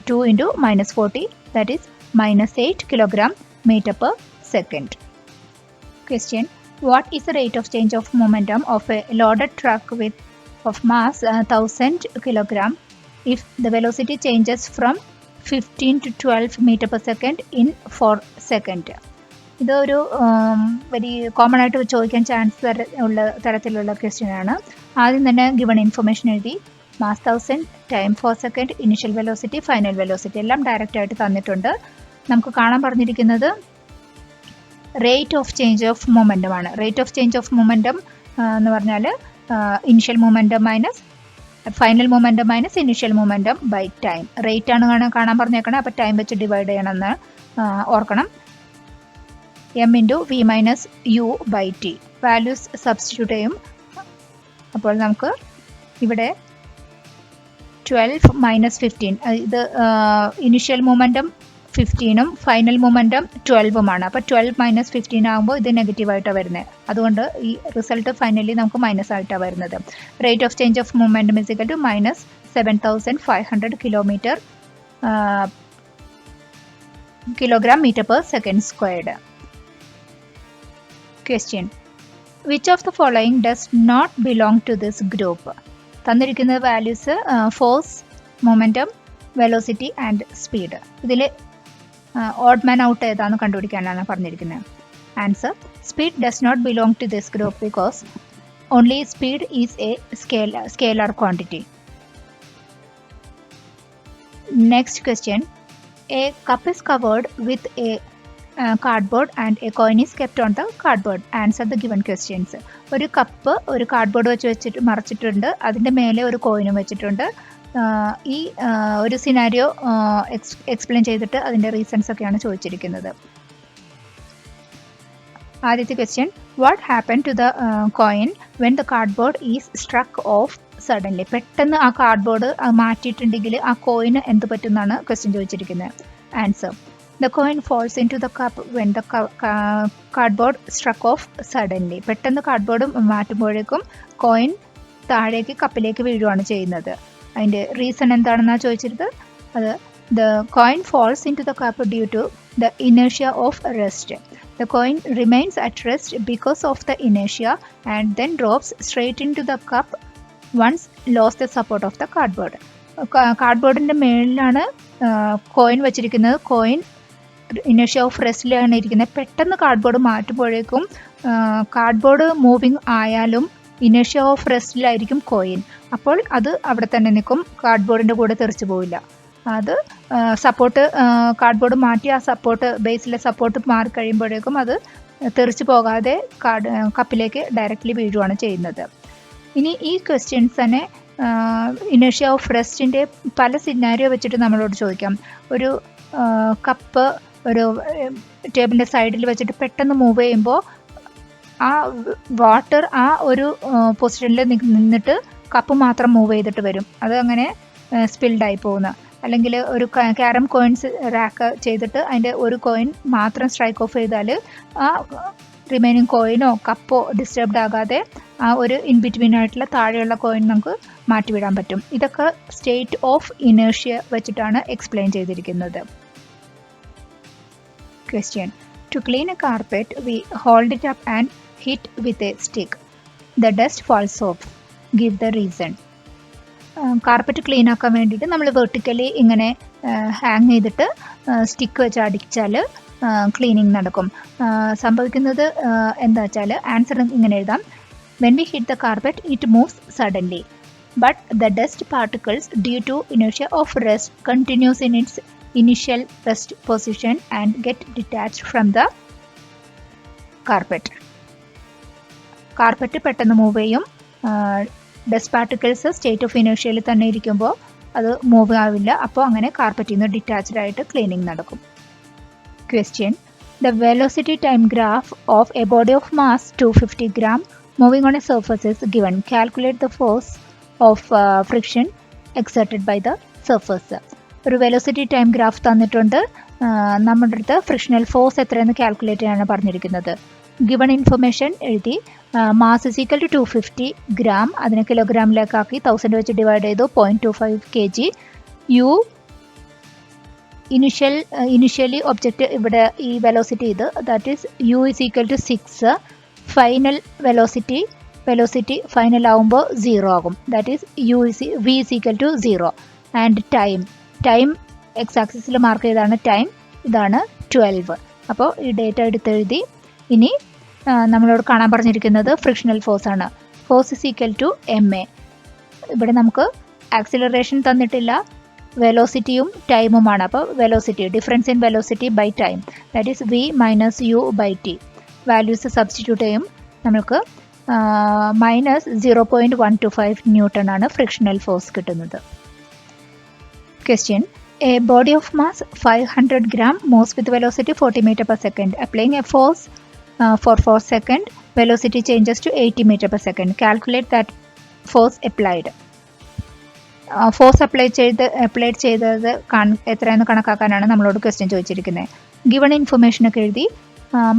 2 × -40, that is -8 kg/m/s². Question: What is the rate of change of momentum of a loaded truck of mass 1000 kg if the velocity changes from 15 to 12 meter per second in 4 seconds? ഇതൊരു very common ആയിട്ട് ചോദിക്കാൻ chance ഉള്ള തരത്തിലുള്ള question ആണ്. ആദ്യം തന്നെ given information എഴുതി. Mass 1000, time 4 second, initial velocity, final velocity എല്ലാം ഡയറക്റ്റ് ആയിട്ട് തന്നിട്ടുണ്ട്. നമുക്ക് കാണാൻ പറഞ്ഞിരിക്കുന്നത് rate of change of momentum ആണ്. Rate of change of momentum എന്ന് പറഞ്ഞാൽ initial momentum minus final momentum minus initial momentum by time. Rate ആണ് കാണാൻ പറഞ്ഞേക്കണം. അപ്പോൾ ടൈം വെച്ച് ഡിവൈഡ് ചെയ്യണമെന്ന് ഓർക്കണം. m × v - u/t values substitute ചെയ്യും. അപ്പോൾ നമുക്ക് ഇവിടെ 12 - 15, ഇത് ഇനിഷ്യൽ മൊമെൻറ്റം 15ഉം ഫൈനൽ മൊമെൻറ്റം 12ഉമാണ്. അപ്പോൾ 12 - 15 ആകുമ്പോൾ ഇത് നെഗറ്റീവായിട്ടാണ് വരുന്നത്. അതുകൊണ്ട് ഈ റിസൾട്ട് ഫൈനലി നമുക്ക് മൈനസ് ആയിട്ടാണ് വരുന്നത്. Rate of change of momentum is equal to -7500 kg/m/s². Question: Which of the following does not belong to this group? തന്നിരിക്കുന്ന values force, momentum, velocity and speed. ഇതിൽ ഓഡ് മാൻ ഔട്ട് ഏതാണെന്ന് കണ്ടുപിടിക്കാനാണ് പറഞ്ഞിരിക്കുന്നത്. Answer: speed does not belong to this group because only speed is a scalar quantity. Next question: a cup is covered with a cardboard and a coin is kept on the cardboard. Answer the given questions. ഒരു cup ഒരു cardboard വെച്ചിട്ട് മറച്ചിട്ടുണ്ട്. അതിൻ്റെ മേലെ ഒരു കോയിനും വെച്ചിട്ടുണ്ട്. ഈ ഒരു scenario explain ചെയ്തിട്ട് അതിൻ്റെ റീസൺസ് ഒക്കെയാണ് ചോദിച്ചിരിക്കുന്നത്. ആദ്യത്തെ question: what happen to the coin when the cardboard is struck off suddenly? പെട്ടെന്ന് ആ കാർഡ്ബോർഡ് മാറ്റിയിട്ടുണ്ടെങ്കിൽ ആ കോയിന് എന്ത് പറ്റുമെന്നാണ് ക്വസ്റ്റ്യൻ ചോദിച്ചിരിക്കുന്നത്. Answer: The coin falls into the cup when the cardboard struck off suddenly. പെട്ടെന്ന് കാർഡ്ബോർഡ് മാറ്റുമ്പോഴേക്കും കോയിൻ താഴേക്ക് കപ്പിലേക്ക് വീഴുകയാണ് ചെയ്യുന്നത്. അതിൻ്റെ റീസൺ എന്താണെന്നാണ് ചോദിച്ചിരുന്നത്. അത് the coin falls into the cup due to the inertia of rest. The coin remains at rest because of the inertia and then drops straight into the cup once lost the support of the cardboard. കാർഡ്ബോർഡിൻ്റെ മേളിലാണ് coin വെച്ചിരിക്കുന്നത്. Coin ഇനേഷ്യ of റെസ്റ്റിലാണ് ഇരിക്കുന്നത്. പെട്ടെന്ന് cardboard മാറ്റുമ്പോഴേക്കും cardboard moving ആയാലും ഇനേഷ്യ of റെസ്റ്റിലായിരിക്കും coin. അപ്പോൾ അത് അവിടെ തന്നെ നിൽക്കും, കാർഡ്ബോർഡിൻ്റെ കൂടെ തെറിച്ചു പോവില്ല. അത് സപ്പോർട്ട് കാർഡ്ബോർഡ് മാറ്റി ആ സപ്പോർട്ട് ബേസിലെ സപ്പോർട്ട് മാറിക്കഴിയുമ്പോഴേക്കും അത് തെറിച്ചു പോകാതെ കപ്പിലേക്ക് ഡയറക്റ്റ്ലി വീഴുകയാണ് ചെയ്യുന്നത്. ഇനി ഈ ക്വസ്റ്റ്യൻസ് തന്നെ ഇനേഷ്യ ഓഫ് റെസ്റ്റിൻ്റെ പല സിനാരിയോ വെച്ചിട്ട് നമ്മളോട് ചോദിക്കാം. ഒരു കപ്പ് ഒരു ടേബിളിൻ്റെ സൈഡിൽ വെച്ചിട്ട് പെട്ടെന്ന് മൂവ് ചെയ്യുമ്പോൾ ആ വാട്ടർ ആ ഒരു പൊസിഷനിൽ നിന്നിട്ട് കപ്പ് മാത്രം മൂവ് ചെയ്തിട്ട് വരും. അത് അങ്ങനെ സ്പിൽഡായി പോകുന്ന. അല്ലെങ്കിൽ ഒരു ക്യാരം കോയിൻസ് റാക്ക് ചെയ്തിട്ട് അതിൻ്റെ ഒരു കോയിൻ മാത്രം സ്ട്രൈക്ക് ഓഫ് ചെയ്താൽ ആ റിമൈനിങ് കോയിനോ കപ്പോ ഡിസ്റ്റർബ്ഡ് ആകാതെ ആ ഒരു ഇൻ ബിറ്റ്വീൻ ആയിട്ടുള്ള താഴെയുള്ള കോയിൻ നമുക്ക് മാറ്റിവിടാൻ പറ്റും. ഇതൊക്കെ സ്റ്റേറ്റ് ഓഫ് ഇനേർഷ്യ വെച്ചിട്ടാണ് എക്സ്പ്ലെയിൻ ചെയ്തിരിക്കുന്നത്. Question. To clean a carpet, we hold it up and hit with a stick. The dust falls off. Give the reason. Carpet clean ആക്കാൻ വേണ്ടിയിട്ട് നമ്മൾ വെർട്ടിക്കലി ഇങ്ങനെ ഹാങ് ചെയ്തിട്ട് സ്റ്റിക്ക് വെച്ച് അടിച്ചാൽ ക്ലീനിങ് നടക്കും. സംഭവിക്കുന്നത് എന്താ വെച്ചാൽ ആൻസർ ഇങ്ങനെ എഴുതാം. When we hit the carpet it moves suddenly but the dust particles due to inertia of rest continues in its initial rest position and get detached from the carpet. Carpet പെട്ടെന്ന് move ചെയ്യും. Dust particles state of ഇനേർഷ്യയിൽ തന്നെ ഇരിക്കുമ്പോൾ അത് move ആവില്ല. അപ്പോൾ അങ്ങനെ കാർപ്പറ്റിൽ നിന്ന് ഡിറ്റാച്ച്ഡ് ആയിട്ട് ക്ലീനിങ് നടക്കും. Question. The velocity time graph of a body of mass 250 gram moving on a surface is given. Calculate the force of friction exerted by the surface. ഒരു വെലോസിറ്റി ടൈം ഗ്രാഫ് തന്നിട്ടുണ്ട്. നമ്മുടെ അടുത്ത് frictional force എത്രയെന്ന് calculate ചെയ്യാനാണ് പറഞ്ഞിരിക്കുന്നത്. Given information എഴുതി. Mass is equal to 250 gram. അതിനെ കിലോഗ്രാമിലേക്കാക്കി 1000 വെച്ച് ഡിവൈഡ് ചെയ്തു. 0.25 kg. യു ഇനിഷ്യലി ഒബ്ജക്റ്റ് ഇവിടെ ഈ വെലോസിറ്റി ഇത് that is U is equal to 6. Final velocity final ആകുമ്പോൾ 0 ആകും. That is V is equal to 0. And time X ആക്സിസിൽ മാർക്ക് ചെയ്താണ് ടൈം. ഇതാണ് 12. അപ്പോൾ ഈ ഡേറ്റ എടുത്തെഴുതി. ഇനി നമ്മളോട് കാണാൻ പറഞ്ഞിരിക്കുന്നത് ഫ്രിക്ഷണൽ ഫോഴ്സ് ആണ്. Force is equal to MA. ഇവിടെ നമുക്ക് ആക്സിലറേഷൻ തന്നിട്ടില്ല, വെലോസിറ്റിയും ടൈമുമാണ്. അപ്പോൾ velocity difference in velocity by time that is V minus U by T. Values substitute ചെയ്യും. നമുക്ക് മൈനസ് 0.125 ന്യൂട്ടൺ ആണ് ഫ്രിക്ഷണൽ ഫോഴ്സ് കിട്ടുന്നത്. Question. A body of mass 500 gram moves with velocity 40 meter per second. Applying a force for 4 seconds, velocity changes to 80 meter per second. Calculate that force applied. Force applied ചെയ്തത് എത്രയെന്ന് കണക്കാക്കാനാണ് നമ്മളോട് question ചോദിച്ചിരിക്കുന്നത്. Given information ഒക്കെ എഴുതി.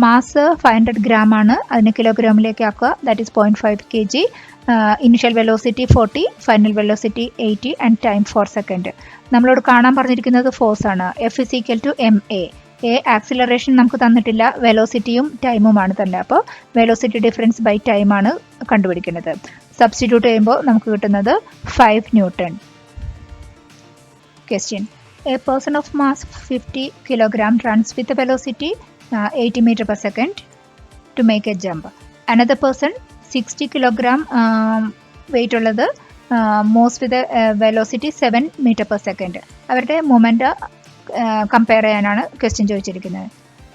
Mass 500 gram ആണ്. അതിന് കിലോഗ്രാമിലേക്ക് ആക്കുക. That is 0.5 kg. Initial velocity 40, final velocity 80 and time 4 second. നമ്മളോട് കാണാൻ പറഞ്ഞിരിക്കുന്നത് ഫോഴ്സ് ആണ്. F is equal to MA. Acceleration നമുക്ക് തന്നിട്ടില്ല, വെലോസിറ്റിയും ടൈമുമാണ് തന്നെ. അപ്പോൾ വെലോസിറ്റി ഡിഫറൻസ് ബൈ ടൈമാണ് കണ്ടുപിടിക്കുന്നത്. സബ്സ്റ്റിറ്റ്യൂട്ട് ചെയ്യുമ്പോൾ നമുക്ക് കിട്ടുന്നത് 5 newton. Question. A person of mass 50 kilogram runs with a velocity 80 meter per second to make a jump. Another person 60 kilogram wait ഉള്ളത് moves with velocity 7 meter per second. അവരുടെ moment compare ചെയ്യാനാണ് question ചോദിച്ചിരിക്കുന്നത്.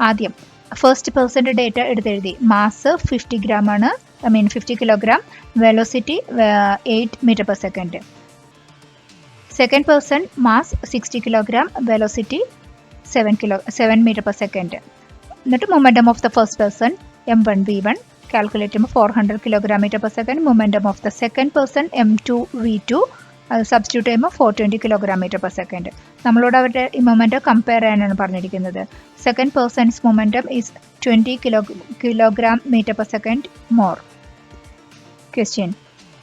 ആദ്യം first പേഴ്സൻ്റെ data എടുത്തെഴുതി. Mass 50 gram ആണ്, 50 kilogram, velocity 8 meter per second. Second person mass 60 kilogram, velocity 7 meter per second. എന്നിട്ട് momentum of the first person M1 V1 calculate ചെയ്യുമ്പോൾ 400 kilogram per second. Momentum of the second person M2 V2 അത് സബ്സ്റ്റിറ്റ്യൂട്ട് ചെയ്യുമ്പോൾ 420 kilogram per second. നമ്മളോട് അവരുടെ ഈ momentum compare ചെയ്യാനാണ് പറഞ്ഞിരിക്കുന്നത്. Second person's momentum is 20 kilogram per second more. Question.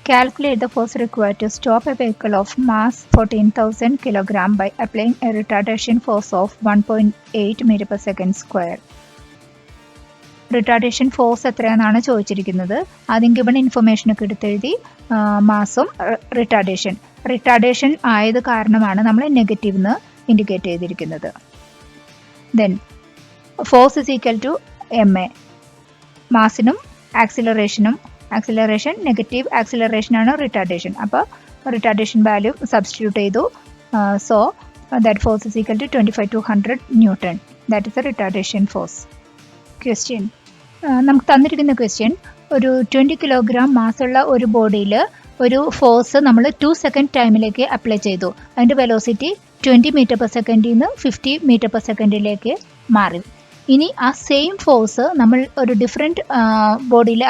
Calculate the force required to stop a vehicle of mass 14,000 kilogram by applying a retardation force of 1.8 meter per second square. Retardation force എത്രയാണെന്നാണ് ചോദിച്ചിരിക്കുന്നത്. ആദ്യം given ഇൻഫർമേഷനൊക്കെ എടുത്തെഴുതി. മാസും retardation ആയത് കാരണമാണ് നമ്മൾ negative എന്ന് indicate ചെയ്തിരിക്കുന്നത്. Then force is equal to MA. മാസിനും ആക്സിലറേഷൻ നെഗറ്റീവ് ആക്സിലറേഷനാണ് റിട്ടാർഡേഷൻ. അപ്പോൾ റിട്ടാർഡേഷൻ വാല്യൂ സബ്സ്റ്റിറ്റ്യൂട്ട് ചെയ്തു. So that force is equal to 25/100 newton. That is a retardation force. Question. നമുക്ക് തന്നിരിക്കുന്ന ക്വസ്റ്റ്യൻ, ഒരു 20 kilogram മാസുള്ള ഒരു ബോഡിയിൽ ഒരു ഫോഴ്സ് നമ്മൾ 2 second ടൈമിലേക്ക് അപ്ലൈ ചെയ്തു. അതിൻ്റെ വെലോസിറ്റി 20 meter per second നിന്ന് 50 meter per secondലേക്ക് മാറി. ഇനി ആ സെയിം ഫോഴ്സ് നമ്മൾ ഒരു ഡിഫറെൻറ്റ് ബോഡിയിൽ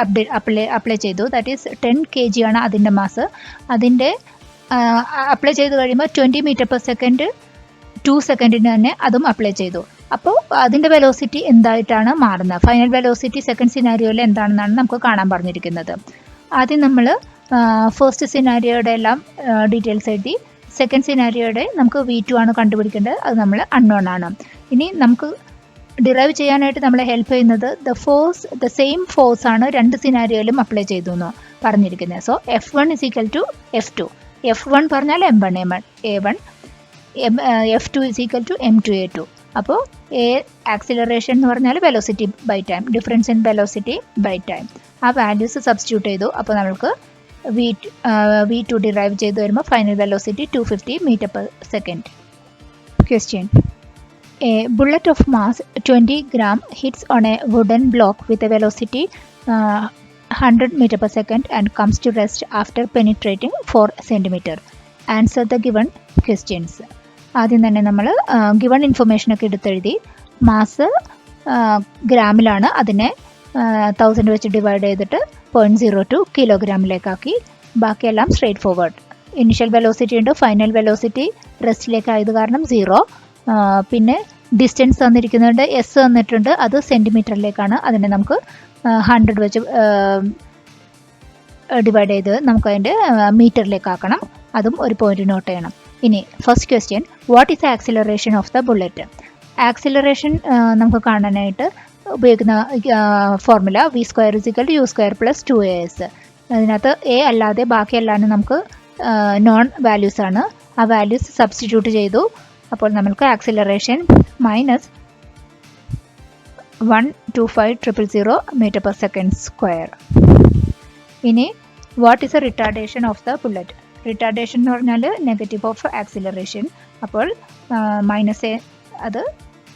അപ്ലൈ ചെയ്തു. ദാറ്റ് ഈസ് 10 kg ആണ് അതിൻ്റെ മാസ്. അതിൻ്റെ അപ്ലൈ ചെയ്ത് കഴിയുമ്പോൾ 20 meter per second 2 സെക്കൻഡിന് തന്നെ അതും അപ്ലൈ ചെയ്തു. അപ്പോൾ അതിൻ്റെ വെലോസിറ്റി എന്തായിട്ടാണ് മാറുന്നത്, ഫൈനൽ വെലോസിറ്റി സെക്കൻഡ് സിനാരിയോയിൽ എന്താണെന്നാണ് നമുക്ക് കാണാൻ പറഞ്ഞിരിക്കുന്നത്. ആദ്യം നമ്മൾ ഫസ്റ്റ് സിനാരിയോയുടെ എല്ലാം ഡീറ്റെയിൽസ് എഴുതി. സെക്കൻഡ് സിനാരിയോയുടെ നമുക്ക് V2 ആണ് കണ്ടുപിടിക്കേണ്ടത്, അത് നമ്മൾ അൺനോൺ ആണ്. ഇനി നമുക്ക് ഡിറൈവ് ചെയ്യാനായിട്ട് നമ്മളെ ഹെൽപ്പ് ചെയ്യുന്നത് ദ സെയിം ഫോഴ്സ് ആണ് രണ്ട് സിനാരിയോയിലും അപ്ലൈ ചെയ്തു എന്ന് പറഞ്ഞിരിക്കുന്നത്. So F1 is equal to F2. F1 പറഞ്ഞാൽ M1 A1, F2 is equal to M2 A2. അപ്പോൾ ആക്സിലറേഷൻ എന്ന് പറഞ്ഞാൽ velocity by time, difference in velocity by time. ആ വാല്യൂസ് സബ്സ്റ്റിറ്റ്യൂട്ട് ചെയ്തു. അപ്പോൾ നമുക്ക് V2 ഡിറൈവ് ചെയ്ത് വരുമ്പോൾ final velocity 250 meter per second. Question. A bullet of mass 20 gram hits on a wooden block with a velocity 100 meter per second and comes to rest after penetrating 4 centimeter. Answer the given questions. ആദ്യം തന്നെ നമ്മൾ given ഇൻഫർമേഷനൊക്കെ എടുത്തെഴുതി. Mass ഗ്രാമിലാണ്, അതിനെ 1000 വെച്ച് divide ചെയ്തിട്ട് 0.02 കിലോഗ്രാമിലേക്കാക്കി. ബാക്കിയെല്ലാം straight forward. Initial velocity ഉണ്ട്, ഫൈനൽ വെലോസിറ്റി റെസ്റ്റിലേക്കായത് കാരണം 0. പിന്നെ ഡിസ്റ്റൻസ് തന്നിരിക്കുന്നുണ്ട്, എസ് തന്നിട്ടുണ്ട്, അത് സെൻറ്റിമീറ്ററിലേക്കാണ്. അതിനെ നമുക്ക് 100 വെച്ച് ഡിവൈഡ് ചെയ്ത് നമുക്ക് അതിൻ്റെ മീറ്ററിലേക്കാക്കണം. അതും ഒരു പോയിന്റ് നോട്ട് ചെയ്യണം. ഇനി first question, what is acceleration of the bullet? Acceleration നമുക്ക് കാണാനായിട്ട് ഉപയോഗിക്കുന്ന ഫോർമുല V² = U² + 2as. അതിനകത്ത് എ അല്ലാതെ ബാക്കിയെല്ലാം നമുക്ക് നോൺ വാല്യൂസ് ആണ്. ആ വാല്യൂസ് സബ്സ്റ്റിറ്റ്യൂട്ട് ചെയ്തു. അപ്പോൾ നമുക്ക് acceleration -125,000 meter per second square. ഇനി what is A retardation of the bullet? Retardation എന്ന് പറഞ്ഞാൽ നെഗറ്റീവ് ഓഫ് ആക്സിലറേഷൻ. അപ്പോൾ -a അത്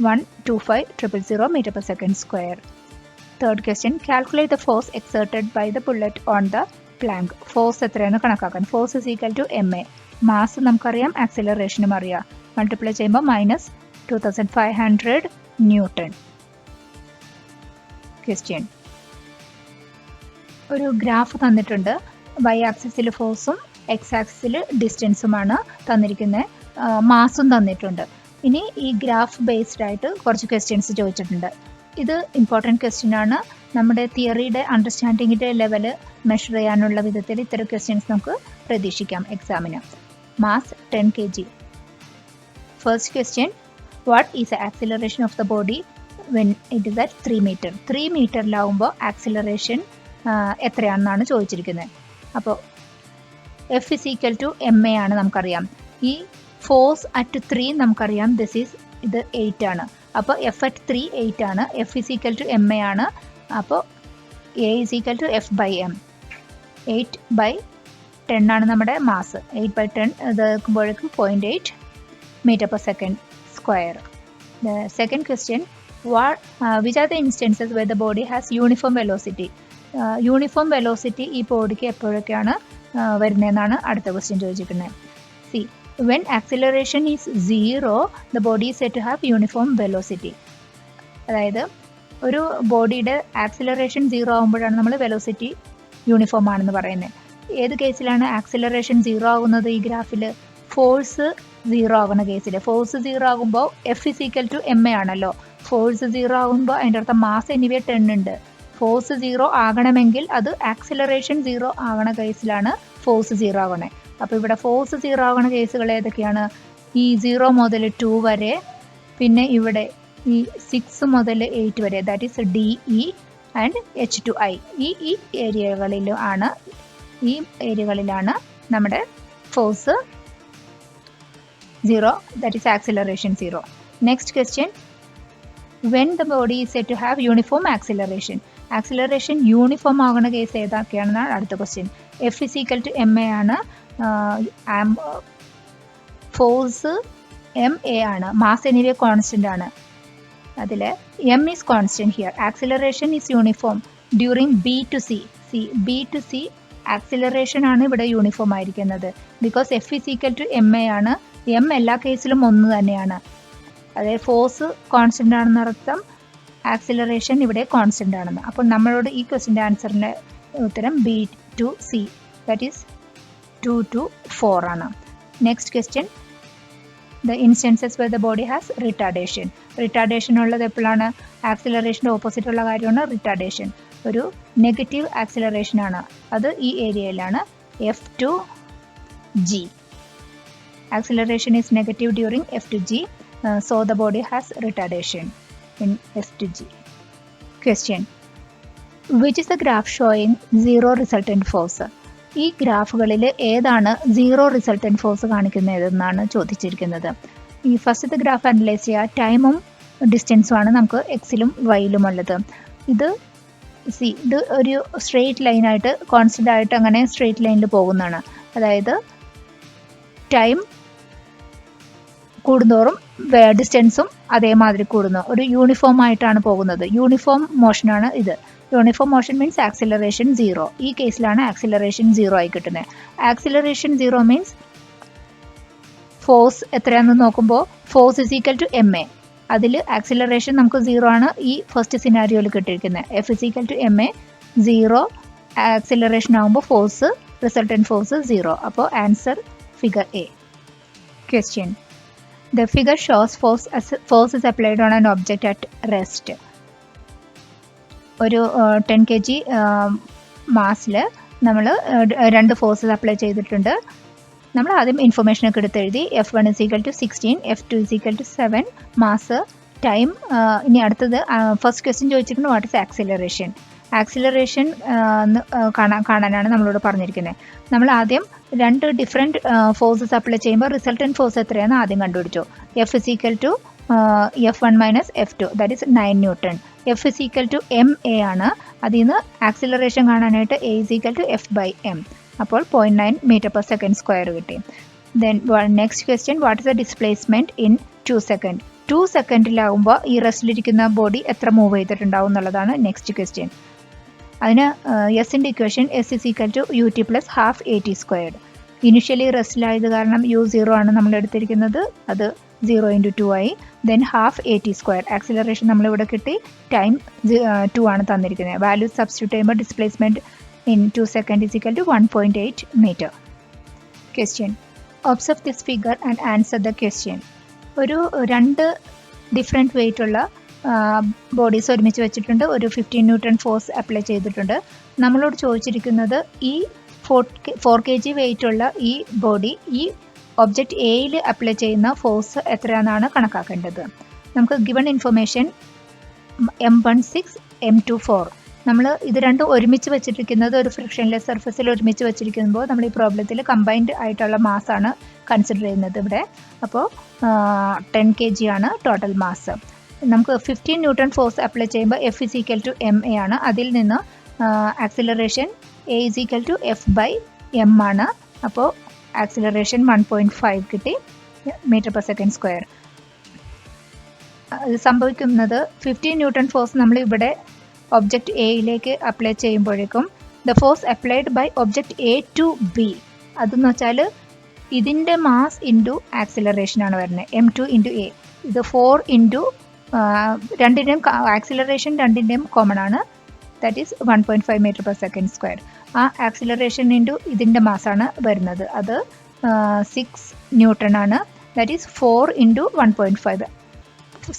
125,000 meter per second square. Third question, calculate the force exerted by the bullet on the plank. Force എത്രയാണെന്ന് കണക്കാക്കാൻ. Force is equal to ma. Mass നമുക്കറിയാം, ആക്സിലറേഷനും അറിയാം. Multiply ചെയ്യുമ്പോൾ -2500 newton. Question, ഒരു ഗ്രാഫ് തന്നിട്ടുണ്ട്. y ആക്സിസിൽ ഫോഴ്സും x ആക്സിസിൽ ഡിസ്റ്റൻസുമാണ് തന്നിരിക്കുന്നത്. മാസും തന്നിട്ടുണ്ട്. ഇനി ഈ ഗ്രാഫ് ബേസ്ഡ് ആയിട്ട് കുറച്ച് ക്വസ്റ്റ്യൻസ് ചോദിച്ചിട്ടുണ്ട്. ഇത് ഇമ്പോർട്ടൻറ്റ് ക്വസ്റ്റ്യൻ ആണ്. നമ്മുടെ തിയറിയുടെ അണ്ടർസ്റ്റാൻഡിങ്ങിൻ്റെ ലെവല് മെഷർ ചെയ്യാനുള്ള വിധത്തിൽ ഇത്തരം ക്വസ്റ്റ്യൻസ് നമുക്ക് പ്രതീക്ഷിക്കാം എക്സാമിന്. Mass 10 kg. First question, what is the acceleration of the body when it is at 3 meter? 3 മീറ്ററിലാവുമ്പോൾ ആക്സിലറേഷൻ എത്രയാണെന്നാണ് ചോദിച്ചിരിക്കുന്നത്. അപ്പോൾ F is equal to ma ആണ് നമുക്കറിയാം. ഈ ഫോഴ്സ് അറ്റ് 3 നമുക്കറിയാം, ഇത് 8 ആണ്. അപ്പോൾ F at 3 8 ആണ്. F is equal to ma ആണ്. അപ്പോൾ A is equal to F/m. 8/10 ആണ് നമ്മുടെ mass. 8/10 ഇതാക്കുമ്പോഴേക്കും 0.8 meter per second square. The second question, which are the instances where the body has uniform velocity? Uniform velocity ഈ ബോഡിക്ക് എപ്പോഴൊക്കെയാണ് വരുന്നതെന്നാണ് അടുത്ത ക്വസ്റ്റ്യൻ ചോദിച്ചിരിക്കുന്നത്. C, when acceleration is 0 the body is said to have uniform velocity. അതായത് ഒരു ബോഡിയുടെ acceleration 0 ആകുമ്പോഴാണ് നമ്മൾ വെലോസിറ്റി യൂണിഫോം ആണെന്ന് പറയുന്നത്. ഏത് കേസിലാണ് ആക്സിലറേഷൻ 0 ആകുന്നത്? ഈ ഗ്രാഫിൽ ഫോഴ്സ് 0 ആകുന്ന കേസിൽ. ഫോഴ്സ് 0 ആകുമ്പോൾ F is equal to ma ആണല്ലോ. ഫോഴ്സ് 0 ആകുമ്പോൾ അതിൻ്റെ അർത്ഥം മാസ് എനിവേ 10 ഉണ്ട്. ഫോഴ്സ് 0 ആകണമെങ്കിൽ അത് ആക്സിലറേഷൻ 0 ആകണ കേസിലാണ് ഫോഴ്സ് 0 ആകണേ. അപ്പോൾ ഇവിടെ ഫോഴ്സ് 0 ആകണ കേസുകൾ ഏതൊക്കെയാണ്? ഈ 0 മുതൽ 2 വരെ, പിന്നെ ഇവിടെ ഈ 6 മുതൽ 8 വരെ, that is DE and H2I. ഈ ഏരിയകളിലാണ് നമ്മുടെ force 0, that is acceleration 0. Next question, when the body is said to have uniform acceleration. Acceleration uniform ആകുന്ന കേസ് ഏതൊക്കെയാണെന്നാണ് അടുത്ത question. F is equal to ma ആണ്. ഫോഴ്സ് ma ആണ്. Mass anyway constant ആണ്. അതിൽ m is constant here. Acceleration is uniform during B to C. B to C acceleration ആണ് ഇവിടെ uniform ആയിരിക്കുന്നത്. Because F is equal to ma ആണ്. m എല്ലാ കേസിലും ഒന്ന് തന്നെയാണ്. അതായത് ഫോഴ്സ് കോൺസ്റ്റന്റ് ആണെന്ന് അർത്ഥം, ആക്സിലറേഷൻ ഇവിടെ കോൺസ്റ്റന്റ് ആണെന്ന്. അപ്പോൾ നമ്മളോട് ഈ ക്വസ്റ്റിൻ്റെ ആൻസറിൻ്റെ ഉത്തരം B to C, that is 2 to 4 ആണ്. Next question, the instances where the body has retardation. Retardation ഉള്ളത് എപ്പോഴാണ്? ആക്സിലറേഷൻ്റെ ഓപ്പോസിറ്റ് ഉള്ള കാര്യമാണ് റിട്ടാർഡേഷൻ. ഒരു നെഗറ്റീവ് ആക്സിലറേഷൻ ആണ്, അത് ഈ ഏരിയയിലാണ് F2G. Acceleration is negative during F2G, so the body has retardation in F2G. Question: which is the graph showing zero resultant force? ഈ ഗ്രാഫുകളിൽ ഏതാണ് സീറോ റിസൾട്ടൻറ്റ് ഫോഴ്സ് കാണിക്കുന്നതെന്നാണ് ചോദിച്ചിരിക്കുന്നത്. ഈ ഫസ്റ്റത്തെ ഗ്രാഫ് അനലൈസ് ചെയ്യുക. ടൈമും ഡിസ്റ്റൻസും ആണ് നമുക്ക് എക്സിലും വൈയിലും ഉള്ളത്. ഇത് ഒരു സ്ട്രെയിറ്റ് ലൈനായിട്ട് കോൺസ്റ്റൻ്റ് ആയിട്ട് അങ്ങനെ സ്ട്രെയിറ്റ് ലൈനിൽ പോകുന്നതാണ്. അതായത് ടൈം കൂടുന്തോറും ഡിസ്റ്റൻസും അതേമാതിരി കൂടുന്നു. ഒരു യൂണിഫോം ആയിട്ടാണ് പോകുന്നത്. യൂണിഫോം മോഷനാണ് ഇത്. Uniform motion means acceleration zero. ഈ കേസിലാണ് ആക്സിലറേഷൻ സീറോ ആയി കിട്ടുന്നത്. ആക്സിലറേഷൻ സീറോ മീൻസ് ഫോഴ്സ് എത്രയാണെന്ന് നോക്കുമ്പോൾ force is equal to M A. അതിൽ ആക്സിലറേഷൻ നമുക്ക് സീറോ ആണ് ഈ ഫസ്റ്റ് സിനാരിയോയിൽ കിട്ടിയിരിക്കുന്നത്. F is equal to M A, zero acceleration ആകുമ്പോൾ ഫോഴ്സ് റിസൾട്ടൻറ്റ് ഫോഴ്സ് സീറോ. അപ്പോൾ answer figure A. Question: the figure shows force is applied on an object at rest. ഒരു 10 kg മാസിൽ നമ്മൾ രണ്ട് ഫോഴ്സസ് അപ്ലൈ ചെയ്തിട്ടുണ്ട്. നമ്മൾ ആദ്യം ഇൻഫർമേഷനൊക്കെ എടുത്ത് എഴുതി. F1 is equal to 16, F2 is equal to 7, mass, time. ഇനി അടുത്തത് ഫസ്റ്റ് ക്വസ്റ്റ്യൻ ചോദിച്ചിരിക്കുന്നത് വാട്ട് ഇസ് ആക്സിലറേഷൻ. ആക്സിലറേഷൻ കാണാനാണ് നമ്മളോട് പറഞ്ഞിരിക്കുന്നത്. നമ്മൾ ആദ്യം രണ്ട് ഡിഫറെൻറ്റ് ഫോഴ്സസ് അപ്ലൈ ചെയ്യുമ്പോൾ റിസൾട്ടൻറ്റ് ഫോഴ്സ് എത്രയാണെന്ന് ആദ്യം കണ്ടുപിടിച്ചു. F is equal to F1 minus F2, that is 9 Newton. F is equal to MA ആണ്. അതിൽ നിന്ന് ആക്സിലറേഷൻ കാണാനായിട്ട് A is equal to F by M. അപ്പോൾ 0.9 meter per second square കിട്ടി. Then next question, what is the displacement in 2 seconds? 2 സെക്കൻഡിലാകുമ്പോൾ ഈ റെസ്റ്റിലിരിക്കുന്ന body എത്ര move ചെയ്തിട്ടുണ്ടാവും എന്നുള്ളതാണ് നെക്സ്റ്റ് ക്വസ്റ്റ്യൻ. അതിന് എസിൻ്റെ equation S is equal to ut plus half at squared. Initially റെസ്റ്റിലായത് കാരണം u0 ആണ് നമ്മൾ എടുത്തിരിക്കുന്നത്. അത് 0 into 2 ആയി. Then half at square. Acceleration നമ്മളിവിടെ കിട്ടി. ടൈം 2 ആണ് തന്നിരിക്കുന്നത്. വാല്യൂ സബ്സ്റ്റിറ്റ്യൂട്ട് ചെയ്യുമ്പോൾ displacement in 2 seconds is equal to 1.8 meter. Question: observe this figure and answer the question. ഒരു രണ്ട് ഡിഫറെൻറ്റ് വെയിറ്റ് ഉള്ള ബോഡീസ് ഒരുമിച്ച് വെച്ചിട്ടുണ്ട്. ഒരു 15 ന്യൂട്ടൺ ഫോഴ്സ് അപ്ലൈ ചെയ്തിട്ടുണ്ട്. നമ്മളോട് ചോദിച്ചിരിക്കുന്നത് ഈ 4 kg വെയിറ്റ് ഉള്ള ഈ ബോഡി ഈ ഒബ്ജക്റ്റ് എയിൽ അപ്ലൈ ചെയ്യുന്ന ഫോഴ്സ് എത്രയാണെന്നാണ് കണക്കാക്കേണ്ടത്. നമുക്ക് ഗിവൺ ഇൻഫർമേഷൻ M16, M24. നമ്മൾ ഇത് രണ്ടും ഒരുമിച്ച് വെച്ചിരിക്കുന്നത് ഒരു ഫ്രിക്ഷൻലെസ് സർഫസിൽ ഒരുമിച്ച് വെച്ചിരിക്കുമ്പോൾ നമ്മൾ ഈ പ്രോബ്ലത്തിൽ കമ്പൈൻഡ് ആയിട്ടുള്ള മാസാണ് കൺസിഡർ ചെയ്യുന്നത് ഇവിടെ. അപ്പോൾ 10 kg ആണ് ടോട്ടൽ മാസ്. നമുക്ക് 15 ന്യൂട്ടൺ ഫോഴ്സ് അപ്ലൈ ചെയ്യുമ്പോൾ F is equal to MA ആണ്. അതിൽ നിന്ന് acceleration A is equal to F by M ആണ്. അപ്പോൾ ആക്സിലറേഷൻ 1.5 കിട്ടി മീറ്റർ പെർ സെക്കൻഡ് സ്ക്വയർ. ഇത് സംഭവിക്കുന്നത് 15 ന്യൂട്ടൺ ഫോഴ്സ് നമ്മൾ ഇവിടെ ഒബ്ജക്റ്റ് എയിലേക്ക് അപ്ലൈ ചെയ്യുമ്പോഴേക്കും the force applied by object A to B, അതെന്ന് വെച്ചാൽ ഇതിൻ്റെ മാസ് ഇൻറ്റു ആക്സിലറേഷൻ ആണ് വരുന്നത്. M2 into A. ഇത് 4 ഇൻറ്റു രണ്ടിൻ്റെയും ആക്സിലറേഷൻ രണ്ടിൻ്റെയും കോമൺ ആണ്. That is 1.5 metre per second square. ആ ആക്സിലറേഷൻ ഇൻറ്റു ഇതിൻ്റെ മാസാണ് വരുന്നത്. അത് 6 ന്യൂട്ടൺ ആണ്. That is 4 into 1.5,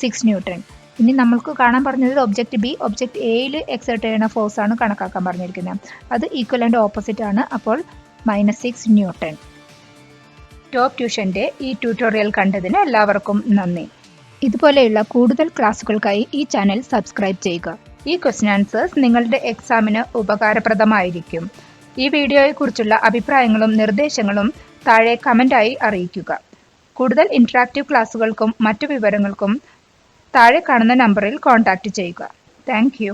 6 newton. ഇനി നമ്മൾക്ക് കാണാൻ പറഞ്ഞത് ഒബ്ജക്റ്റ് ബി, ഒബ്ജക്റ്റ് എയിൽ എക്സേർട്ട് ചെയ്യുന്ന ഫോഴ്സ് ആണ് കണക്കാക്കാൻ പറഞ്ഞിരിക്കുന്നത്. അത് ഈക്വൽ ആൻഡ് ഓപ്പോസിറ്റ് ആണ്. അപ്പോൾ -6 ന്യൂട്ടൺ. ടോപ്പ് ട്യൂഷൻ്റെ ഈ ട്യൂട്ടോറിയൽ കണ്ടതിന് എല്ലാവർക്കും നന്ദി. ഇതുപോലെയുള്ള കൂടുതൽ ക്ലാസ്സുകൾക്കായി ഈ ചാനൽ സബ്സ്ക്രൈബ് ചെയ്യുക. ഈ ക്വസ്റ്റ്യൻ ആൻസേഴ്സ് നിങ്ങളുടെ എക്സാമിന് ഉപകാരപ്രദമായിരിക്കും. ഈ വീഡിയോയെക്കുറിച്ചുള്ള അഭിപ്രായങ്ങളും നിർദ്ദേശങ്ങളും താഴെ കമൻ്റായി അറിയിക്കുക. കൂടുതൽ ഇൻട്രാക്റ്റീവ് ക്ലാസ്സുകൾക്കും മറ്റു വിവരങ്ങൾക്കും താഴെ കാണുന്ന നമ്പറിൽ കോൺടാക്റ്റ് ചെയ്യുക. Thank you.